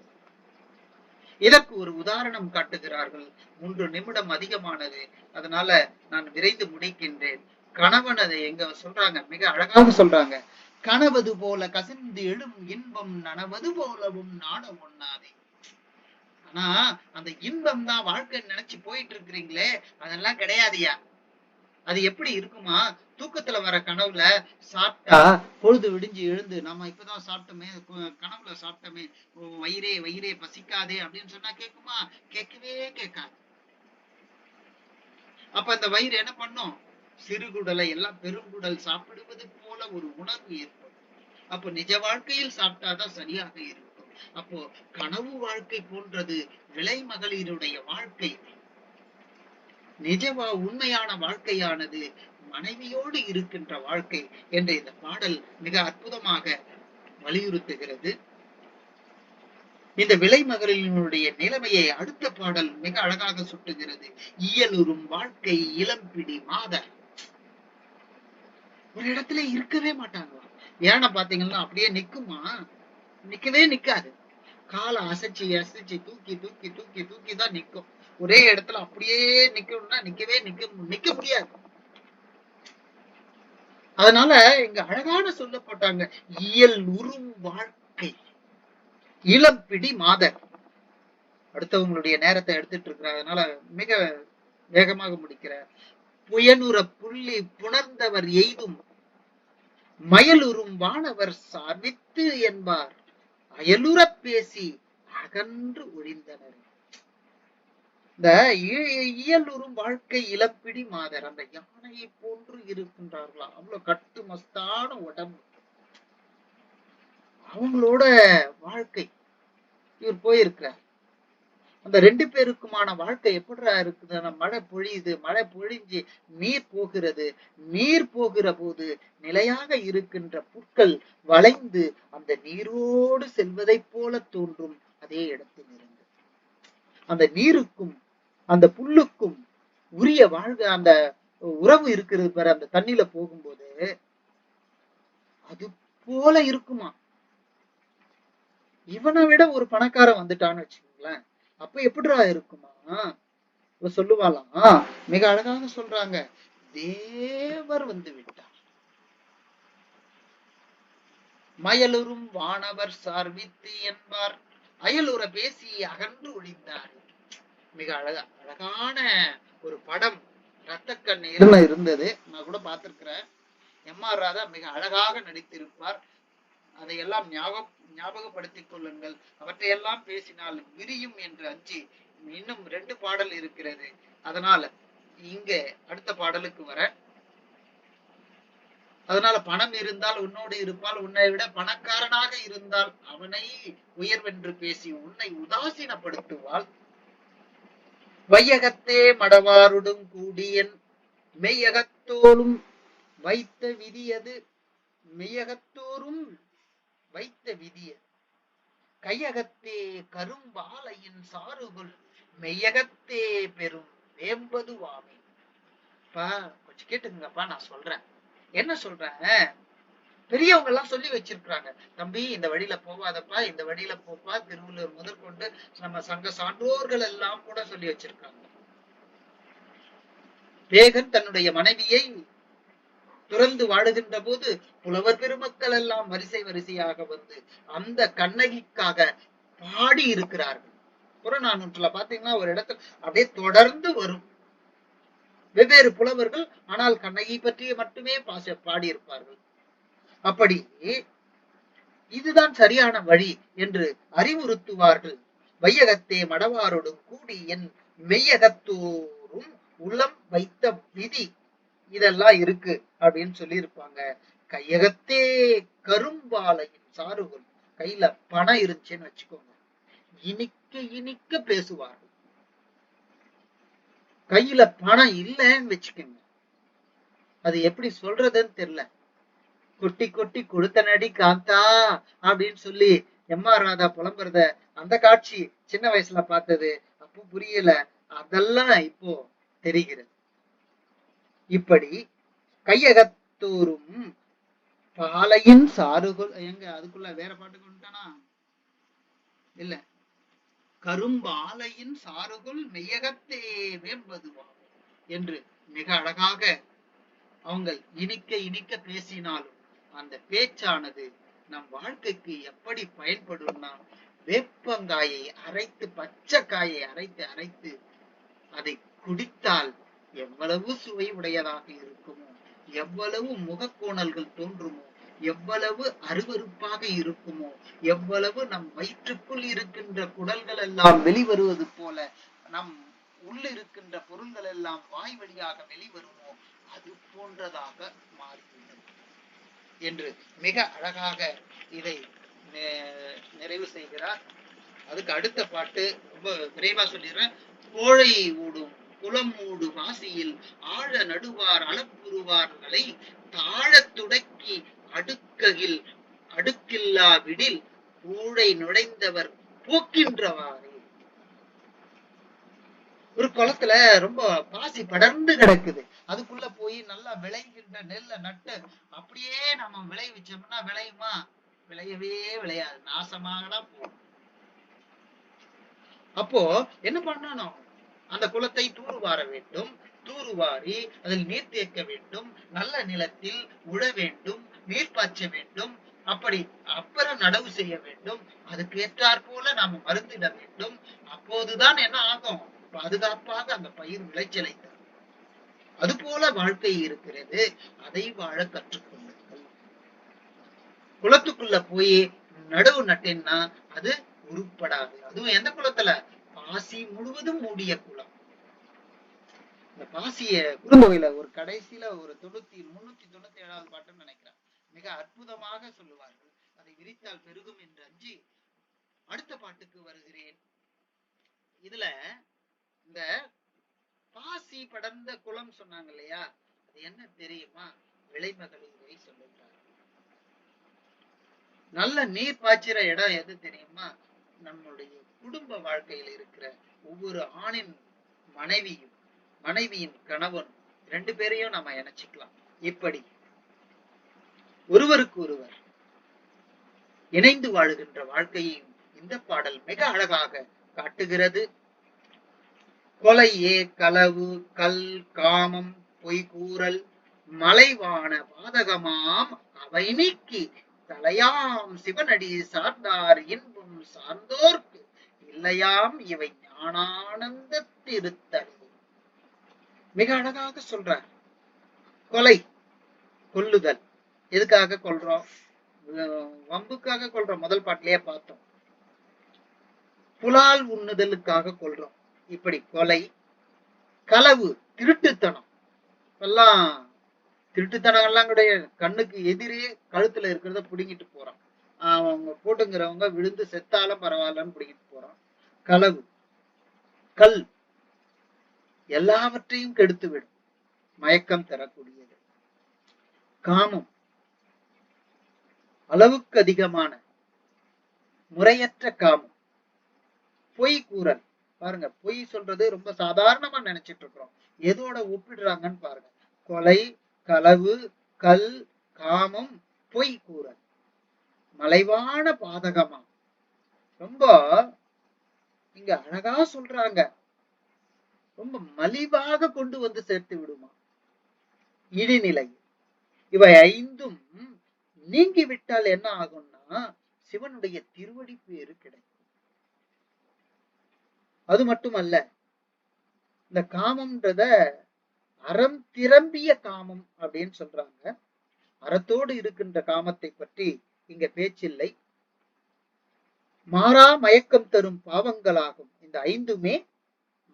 இதற்கு ஒரு உதாரணம் காட்டுகிறார்கள். 3 நிமிடம் அதிகமானது, அதனால நான் விரைந்து முடிக்கின்றேன். கணவன் அதை எங்க சொல்றாங்க, மிக அழகாக சொல்றாங்க. கனவது போல கசிந்து எழும் இன்பம் நனவது போலவும் நாட ஒண்ணாதே. ஆனா அந்த இன்பம் தான் வாழ்க்கை நினைச்சு போயிட்டு இருக்கிறீங்களே, அதெல்லாம் கிடையாதுயா. அது எப்படி இருக்குமா? தூக்கத்துல வர கனவுல சாப்பிட்டா பொழுது விடிஞ்சு எழுந்து நம்ம இப்பதான் சாப்பிட்டோமே, கனவுல சாப்பிட்டோமே, வயிறே வயிறே பசிக்காதே அப்படின்னு சொன்னா கேக்குமா? கேட்கவே கேட்காது. அப்ப அந்த வயிறு என்ன பண்ணும்? சிறுகுடலை எல்லாம் பெருங்குடல் சாப்பிடுவது போல ஒரு உணர்வு ஏற்படும். அப்போ நிஜ வாழ்க்கையில் சாப்பிட்டாதான் சரியாக இருக்கும். அப்போ கனவு வாழ்க்கை போன்றது விளை மகளிருடைய வாழ்க்கை. நிஜமா உண்மையான வாழ்க்கையானது மனைவியோடு இருக்கின்ற வாழ்க்கை என்ற இந்த பாடல் மிக அற்புதமாக வலியுறுத்துகிறது. இந்த விளை மகளினுடைய நிலைமையை அடுத்த பாடல் மிக அழகாக சுட்டுகிறது. இயலுறும் வாழ்க்கை இளம்பிடி மாதர். ஒரு இடத்துல இருக்கவே மாட்டாங்க. ஏன்னா பாத்தீங்கன்னா அப்படியே நிக்குமா? நிக்கவே நிக்காது. காலை அசைச்சு அசைச்சு தூக்கி தூக்கி தூக்கி தூக்கி தான் நிக்கும். ஒரே இடத்துல அப்படியே நிக்கணும்னா நிக்க முடியாது. அதனால இங்க அழகான சொல்லப்பட்டாங்க, இயல் உறும் வாழ்க்கை இளம்பிடி மாதர். அடுத்தவங்களுடைய நேரத்தை எடுத்துட்டு இருக்கிற, அதனால மிக வேகமாக முடிக்கிற. புயனுற புள்ளி புணர்ந்தவர் எய்தும் மயலுறும் வானவர் சார்வித்து என்பார் அயலுற பேசி அகன்று ஒழிந்தனர். இந்த இயலுறும் வாழ்க்கை இளப்பிடி மாதர், அந்த யானையை போன்று இருக்கின்றார்களா, அவ்வளவு கட்டு மஸ்தான உடம்பு, அவங்களோட வாழ்க்கை. இவர் போயிருக்கிறார். அந்த 2 பேருக்குமான வாழ்க்கை எப்படிடா இருக்குது? மழை பொழியுது, மழை பொழிஞ்சு நீர் போகிறது. நீர் போகிற போது நிலையாக இருக்கின்ற புற்கள் வளைந்து அந்த நீரோடு செல்வதை போல தோன்றும். அதே இடத்தில் இருந்து அந்த நீருக்கும் அந்த புல்லுக்கும் உரிய வாழ்க அந்த உறவு இருக்கிறது பாரு, அந்த தண்ணியில போகும்போது அது போல இருக்குமா. இவனை விட ஒரு பணக்காரன் வந்துட்டான்னு வச்சுக்கோங்களேன், அப்ப எப்படிடா இருக்குமா? சொல்லுவாளாம், மிக அழகாக சொல்றாங்க, தேவர் வந்து விட்டார். மயலுறும் வானவர் சார்வித்து என்பார் அயலுற பேசி அகன்று ஒழிந்தார். மிக அழகான ஒரு படம் ரத்த கண்ணீர்னு இருந்தது, நான் கூட பார்த்திருக்கிறேன். எம்.ஆர். ராதா மிக அழகாக நடித்திருப்பார். அதையெல்லாம் ஞாபகப்படுத்திக் கொள்ளுங்கள். அவற்றையெல்லாம் பேசினால் விரியும் என்று அஞ்சி இன்னும் 2 பாடல் இருக்கிறது. அதனால இங்க அடுத்த பாடலுக்கு வர, அதனால பணம் இருந்தால் உன்னோடு இருப்பால், உன்னை விட பணக்காரனாக இருந்தால் அவனை உயர்வென்று பேசி உன்னை உதாசீனப்படுத்துவாள். வையகத்தே மடவாருடும் கூடியன் மெய்யகத்தோளும் வைத்த விதியது, மெய்யகத்தோறும் வைத்த விதியது, கையகத்தே கரும்பாலையின் சாறுகுள் மெய்யகத்தே பெரும் வேம்பதுவாமே. கொஞ்சம் கேட்டுங்கப்பா, நான் சொல்றேன். என்ன சொல்றேன், பெரியவங்க எல்லாம் சொல்லி வச்சிருக்காங்க, தம்பி இந்த வழியில போவாதப்பா, இந்த வழியில போப்பா, திருவள்ளுவர் முதற்கொண்டு நம்ம சங்க சான்றோர்கள் எல்லாம் கூட சொல்லி வச்சிருக்காங்க. வேகன் தன்னுடைய மனைவியை துறந்து வாழுகின்ற போது புலவர் பெருமக்கள் எல்லாம் வரிசை வரிசையாக வந்து அந்த கண்ணகிக்காக பாடி இருக்கிறார்கள். புறநானூற்றுல பாத்தீங்கன்னா ஒரு இடத்துல அப்படியே தொடர்ந்து வரும் வெவ்வேறு புலவர்கள், ஆனால் கண்ணகி பற்றிய மட்டுமே பாடியிருப்பார்கள். அப்படி இதுதான் சரியான வழி என்று அறிவுறுத்துவார்கள். வையகத்தே மடவாரோடும் கூடி என் மெய்யகத்தோறும் உளம் வைத்த விதி, இதெல்லாம் இருக்கு அப்படின்னு சொல்லி இருப்பாங்க. கையகத்தே கரும்பாலையின் சாறுகள், கையில பணம் இருந்துச்சுன்னு வச்சுக்கோங்க, இனிக்க இனிக்க பேசுவார்கள். கையில பணம் இல்லைன்னு வச்சுக்கோங்க, அது எப்படி சொல்றதுன்னு தெரியல, கொட்டி கொட்டி கொடுத்த நடி காந்தா அப்படின்னு சொல்லி எம்.ஆர். ராதா புலம்புறத, அந்த காட்சி சின்ன வயசுல பார்த்தது அப்போ புரியல, அதெல்லாம் இப்போ தெரிகிறது. இப்படி கையகத்தோறும் பாலையின் சாறுகள், எங்க அதுக்குள்ள வேற பாட்டு கொண்டுட்டானா இல்ல, கரும்பாலையின் சாறுகள் மெய்யகத்தே வேம்பதுவா என்று மிக அழகாக அவங்க இனிக்க இனிக்க பேசினாலும் அந்த பேச்சானது நம் வாழ்க்கைக்கு எப்படி பயன்படும்னா, வேப்பங்காயை அரைத்து, பச்சை காயை அரைத்து அதை குடித்தால் எவ்வளவு சுவை உடையதாக இருக்குமோ, எவ்வளவு முகக்கோணல்கள் தோன்றுமோ, எவ்வளவு அருவருப்பாக இருக்குமோ, எவ்வளவு நம் வயிற்றுக்குள் இருக்கின்ற குடல்கள் எல்லாம் வெளிவருவது போல நம் உள்ள இருக்கின்ற பொருள்கள் எல்லாம் வாய் வழியாக வெளிவருமோ, அது போன்றதாக மாறிவிடும் என்று மிக அழகாக இதை நிறைவு செய்கிறார். அதுக்கு அடுத்த பாட்டு ரொம்ப விரைவா சொல்லிடுறேன். கோழை ஊடும் குளம் ஊடு வாசியில் ஆழ நடுவார் அளப்புருவார்களை தாழ துடக்கி அடுக்கையில் அடுக்கில்லா விடில் ஊழை நுழைந்தவர் போக்கின்றவாறு. ஒரு குளத்துல ரொம்ப பாசி படர்ந்து கிடக்குது, அதுக்குள்ள போய் நல்லா விளைகின்ற நெல்லை நட்டு அப்படியே நம்ம விளைவிச்சோம்னா விளையுமா? விளையவே விளையாது, நாசமாகலாம் போகும். அப்போ என்ன பண்ணணும், அந்த குளத்தை தூர்வார வேண்டும், தூர்வாரி அதில் நீர் தேக்க வேண்டும், நல்ல நிலத்தில் உழ வேண்டும், நீர் பாய்ச்ச வேண்டும், அப்படி அப்புறம் நடவு செய்ய வேண்டும், அதுக்கு ஏற்றாற் போல நாம மருந்திட வேண்டும். அப்போதுதான் என்ன ஆகும், பாதுகாப்பாக அந்த பயிர் விளைச்சலை தரும். அது போல வாழ்க்கை இருக்கிறது, அதை வாழ கற்றுக்கொள்ளுங்கள். குளத்துக்குள்ள போய் நடவு நட்டேன்னா அது உருப்படாது. அதுவும் எந்த குளத்துல, பாசி முழுவதும் மூடிய குளம். இந்த பாசிய குறுந்தொகையில ஒரு கடைசியில ஒரு 397வது பாட்டுன்னு நினைக்கிறேன், மிக அற்புதமாக சொல்லுவார்கள். அதை விரித்தால் பெருகும் என்று அஞ்சி அடுத்த பாட்டுக்கு வருகிறேன். இதுல இந்த பாசி படர்ந்த குளம் சொன்னாங்க இல்லையா, அது என்ன தெரியுமா? விளைமகளிரை சொல்லுகிறார். நல்ல நீர் பாய்ச்சிற இடம் எது தெரியுமா? நம்முடைய குடும்ப வாழ்க்கையில் இருக்கிற ஒவ்வொரு ஆணின் மனைவியும் மனைவியின் கணவன் 2 பேரையும் நம்ம இணைச்சிக்கலாம். இப்படி ஒருவருக்கு ஒருவர் இணைந்து வாழுகின்ற வாழ்க்கையையும் இந்த பாடல் மிக அழகாக காட்டுகிறது. கொலையே களவு கல் காமம் பொய்கூறல் மலைவான பாதகமாம் அவை நீக்கி தலையாம் சிவனடி சார்ந்தார் இன்பும் சார்ந்தோர்க்கு இல்லையாம் இவை ஞானானந்த திருத்தல். மிக அழகாக சொல்றார். கொலை, கொல்லுதல். எதுக்காக கொல்றோம்? வம்புக்காக கொல்றோம். முதல் பாட்டிலேயே பார்த்தோம். புலால் உண்ணுதலுக்காக கொல்றோம். இப்படி கொலை, களவு, திருட்டுத்தனம் எல்லாம். திருட்டுத்தனம் எல்லாம் கூட கண்ணுக்கு எதிரே கழுத்துல இருக்கிறத புடுங்கிட்டு போறான். அவங்க போட்டுங்கிறவங்க விழுந்து செத்தாலும் பரவாயில்லன்னு புடுங்கிட்டு போறான். களவு, கல் எல்லாவற்றையும் கெடுத்து விடும். மயக்கம் தரக்கூடியது. காமம், அளவுக்கு அதிகமான முறையற்ற காமம். பொய் கூறல். பாருங்க, பொய் சொல்றது ரொம்ப சாதாரணமா நினைச்சிட்டு இருக்கிறோம். எதோட ஒப்பிடுறாங்கன்னு பாருங்க. கொலை, களவு, கல், காமம், பொய் கூறல். மலைவான பாதகமா. ரொம்ப இங்க அழகா சொல்றாங்க. ரொம்ப மலிவாக கொண்டு வந்து சேர்த்து விடுமா. இடிநிலை. இவை ஐந்தும் நீங்கி விட்டால் என்ன ஆகும்னா சிவனுடைய திருவடி பேரு கிடைக்கும். அது மட்டுமல்ல, இந்த காமம்ன்றத அறம் திரம்பிய காமம் அப்படின்னு சொல்றாங்க. அறத்தோடு இருக்கின்ற காமத்தை பற்றி இங்க பேச்சில்லை. மாறா மயக்கம் தரும் பாவங்களாகும். இந்த ஐந்துமே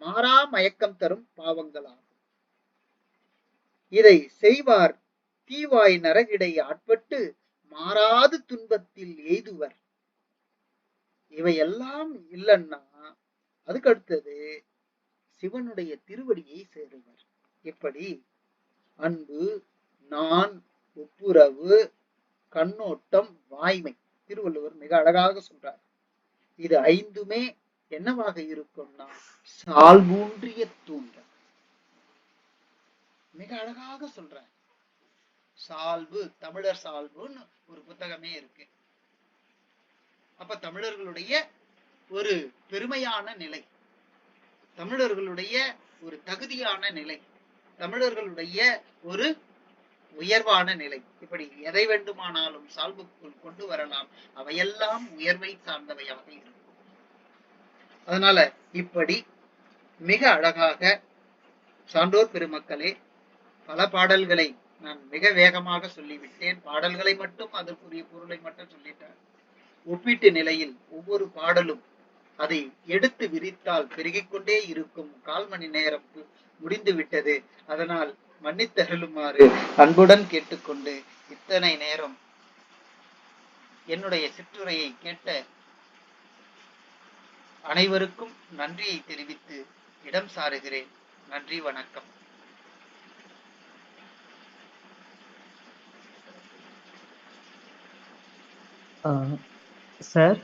மாறா மயக்கம் தரும் பாவங்களாகும். இதை செய்வார் தீவாய் நரகிடை ஆட்பட்டு மாறாது துன்பத்தில் எய்துவர். இவையெல்லாம் இல்லைன்னா அதுக்கு அடுத்தது சிவனுடைய திருவடியை சேருவர். இப்படி அன்பு, நான், ஒப்புரவு, கண்ணோட்டம், வாய்மை திருவள்ளுவர் மிக அழகாக சொல்றார். இது ஐந்துமே என்னவாக இருக்கும்னா சால்பூன்றிய தூண்டல். மிக அழகாக சொல்றார். சால்பு, தமிழர் சால்புன்னு ஒரு புத்தகமே இருக்கு. அப்ப தமிழர்களுடைய ஒரு பெருமையான நிலை, தமிழர்களுடைய ஒரு தகுதியான நிலை, தமிழர்களுடைய ஒரு உயர்வான நிலை. இப்படி எதை வேண்டுமானாலும் சால்புக்குள் கொண்டு வரலாம். அவையெல்லாம் உயர்வை சார்ந்தவையாக இருக்கும். அதனால இப்படி மிக அழகாக சான்றோர் பெருமக்களே, பல பாடல்களை நான் மிக வேகமாக சொல்லிவிட்டேன். பாடல்களை மட்டும் அதற்குரிய பொருளை மட்டும் சொல்லிட்டேன். ஒப்பீட்டு நிலையில் ஒவ்வொரு பாடலும் அதை எடுத்து விரித்தால் பெருகிக்கொண்டே இருக்கும். 1/4 மணி நேரம் முடிந்து விட்டது. அதனால் மன்னித்தருளுமாறு அன்புடன் கேட்டுக்கொண்டு இத்தனை நேரம் என்னுடைய சிற்றுரையை கேட்ட அனைவருக்கும் நன்றியை தெரிவித்து இடம் சாருகிறேன். நன்றி, வணக்கம். சார்,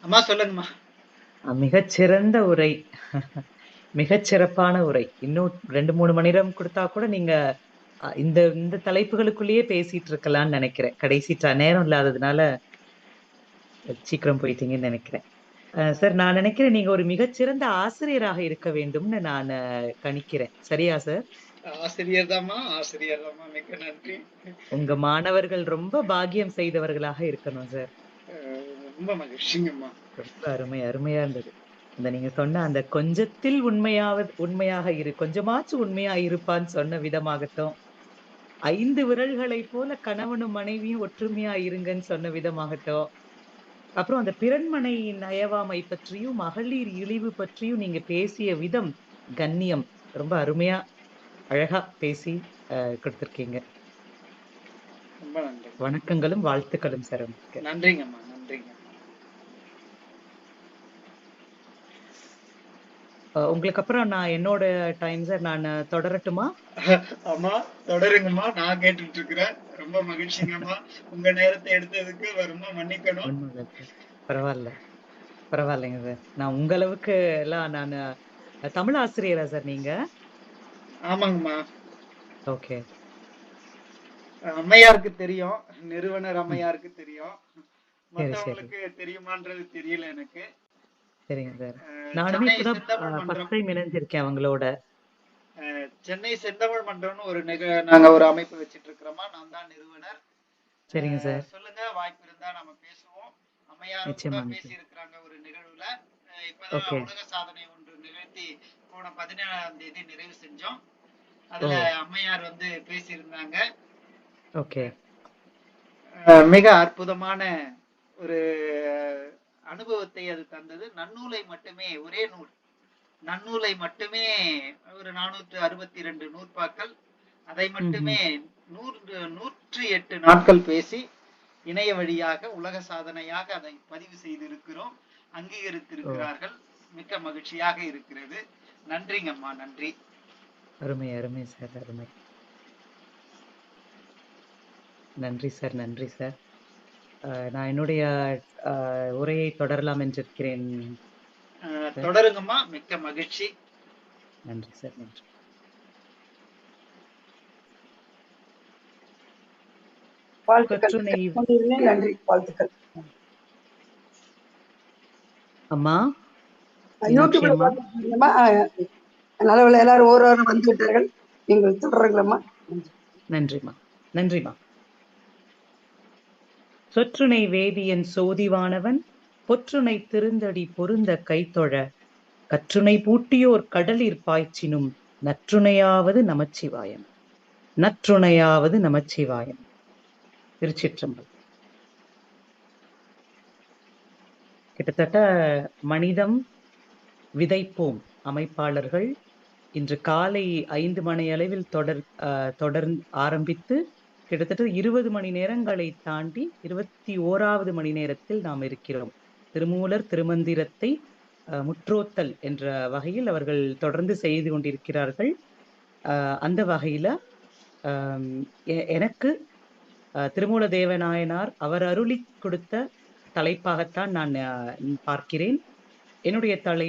அம்மா சொல்லுங்கம்மா. மிகச்சிறந்த உரை. மிகச்சிறப்பான உரை. இன்னும் 2-3 மணி நேரம் கொடுத்தா கூட நீங்க இந்த இந்த தலைப்புகளுக்குள்ளேயே பேசிட்டு இருக்கலாம்னு நினைக்கிறேன். கடைசி நேரம் இல்லாததுனால சீக்கிரம் போயிட்டீங்கன்னு நினைக்கிறேன். சார், நான் நினைக்கிறேன் நீங்க ஒரு மிகச்சிறந்த ஆசிரியராக இருக்க வேண்டும்னு நான் கணிக்கிறேன். சரியா சார்? ஆசிரியர் தாமா, ஆசிரியர் தாமா. மிக்க நன்றி. உங்க மாணவர்கள் ரொம்ப பாக்கியம் செய்தவர்களாக இருக்கணும் சார். ரொம்ப மகிழ்ச்சிங்கம்மா. ரொம்ப அருமையா இருந்தது. அந்த நீங்க சொன்ன அந்த கொஞ்சத்தில் உண்மையாக இரு, கொஞ்சமாச்சும் உண்மையா இருப்பான்னு சொன்ன விதமாகட்டும், 5 விரல்களை போல கணவனும் மனைவியும் ஒற்றுமையா இருங்கன்னு சொன்ன விதமாகட்டும், அப்புறம் அந்த பிறன்மனை நயவாமை பற்றியும் மகளிர் இழிவு பற்றியும் நீங்க பேசிய விதம், கண்ணியம் ரொம்ப அருமையா அழகா பேசி கொடுத்திருக்கீங்க. ரொம்ப நன்றி. வணக்கங்களும் வாழ்த்துக்களும் சார். நன்றிங்கம்மா, நன்றிங்க. உங்களுக்கு அப்புறம் நான் என்னோட டைம் சார் நான் தொடரட்டுமா? அம்மா தொடருங்கம்மா, நான் கேட்டுட்டு இருக்கிறேன். ரொம்ப மகிழ்ச்சிங்கம்மா. உங்க நேரத்தை எடுத்ததுக்கு ரொம்ப மன்னிக்கணும். பரவாயில்லைங்க சார். நான் உங்க அளவுக்கு எல்லாம் நான் தமிழ் ஆசிரியரா சார் நீங்க? ஆமாங்கம்மா. ஓகே. அம்மையாருக்கு தெரியும், நிறுவனர் அம்மையாருக்கு தெரியும். மற்றவங்களுக்கு தெரியுமான்றது தெரியல எனக்கு. சரிங்க சார். நானுமே இப்பதான் ஃபர்ஸ்ட் டைம் இணைஞ்சிருக்கேன் அவங்களோட. சென்னை செந்தமிழ் மன்றம்னு ஒரு நாங்க ஒரு அமைப்பு வச்சிட்டு இருக்கிறோமா, நான் தான் நிறுவனர். சரிங்க சார். சொல்லுங்க, வாய்ப்பு இருந்தா நம்ம பேசுவோம். அம்மையார் கூட பேசி இருக்கிறாங்க ஒரு நிகழ்வுல. இப்பதான் உலக சாதனை ஒன்று நிகழ்த்தி போன 17ஆம் தேதி நிறைவு செஞ்சோம். அதுல அம்மையார் வந்து பேசியிருந்தாங்க. ஓகே. மிக அற்புதமான ஒரு அனுபவத்தை அது தந்தது. நன்னூலை மட்டுமே, ஒரே நூல் நன்னூலை மட்டுமே ஒரு 462 நூற்பாக்கள், அதை மட்டுமே 108 நாட்கள் பேசி இணைய வழியாக உலக சாதனையாக அதை பதிவு செய்திருக்கிறோம். அங்கீகரித்திருக்கிறார்கள். மிக்க மகிழ்ச்சியாக இருக்கிறது. நன்றிங்கம்மா, நன்றி. அருமை அருமை சார், அருமை. நன்றி சார், நன்றி சார். நான் என்னுடைய உரையை தொடரலாம் என்றிருக்கிறேன். தொடருங்கம்மா, மிக்க மகிழ்ச்சி. நன்றி சார், நன்றி. நன்றி, வாழ்த்துக்கள். அம்மா யூடியூப்ல நல்ல எல்லாரும் ஒரு வந்து விட்டார்கள். நீங்கள் தொடருங்களம்மா. நன்றிம்மா, நன்றிம்மா. சொற்றுணை வேதியன் சோதிவானவன் பொற்றுணை திருந்தடி பொருந்த கைத்தொழ கற்றுணை பூட்டியோர் கடலிற் பாய்ச்சினும் நற்றுணையாவது நமச்சிவாயம். நற்றுணையாவது நமச்சிவாயம். திருச்சிற்றம்பலம். கிட்டத்தட்ட மனிதம் விதைப்போம் அமைப்பாளர்கள் இன்று காலை 5 மணி அளவில் தொடர்ந்து ஆரம்பித்து கிட்டத்தட்ட 20 மணி நேரங்களை தாண்டி 21வது மணி நேரத்தில் நாம் இருக்கிறோம். திருமூலர் திருமந்திரத்தை முற்றோத்தல் என்ற வகையில் அவர்கள் தொடர்ந்து செய்து கொண்டிருக்கிறார்கள். அந்த வகையில எனக்கு திருமூல தேவநாயனார் அவர் அருளி கொடுத்த தலைப்பாகத்தான் நான் பார்க்கிறேன். என்னுடைய தலைப்பு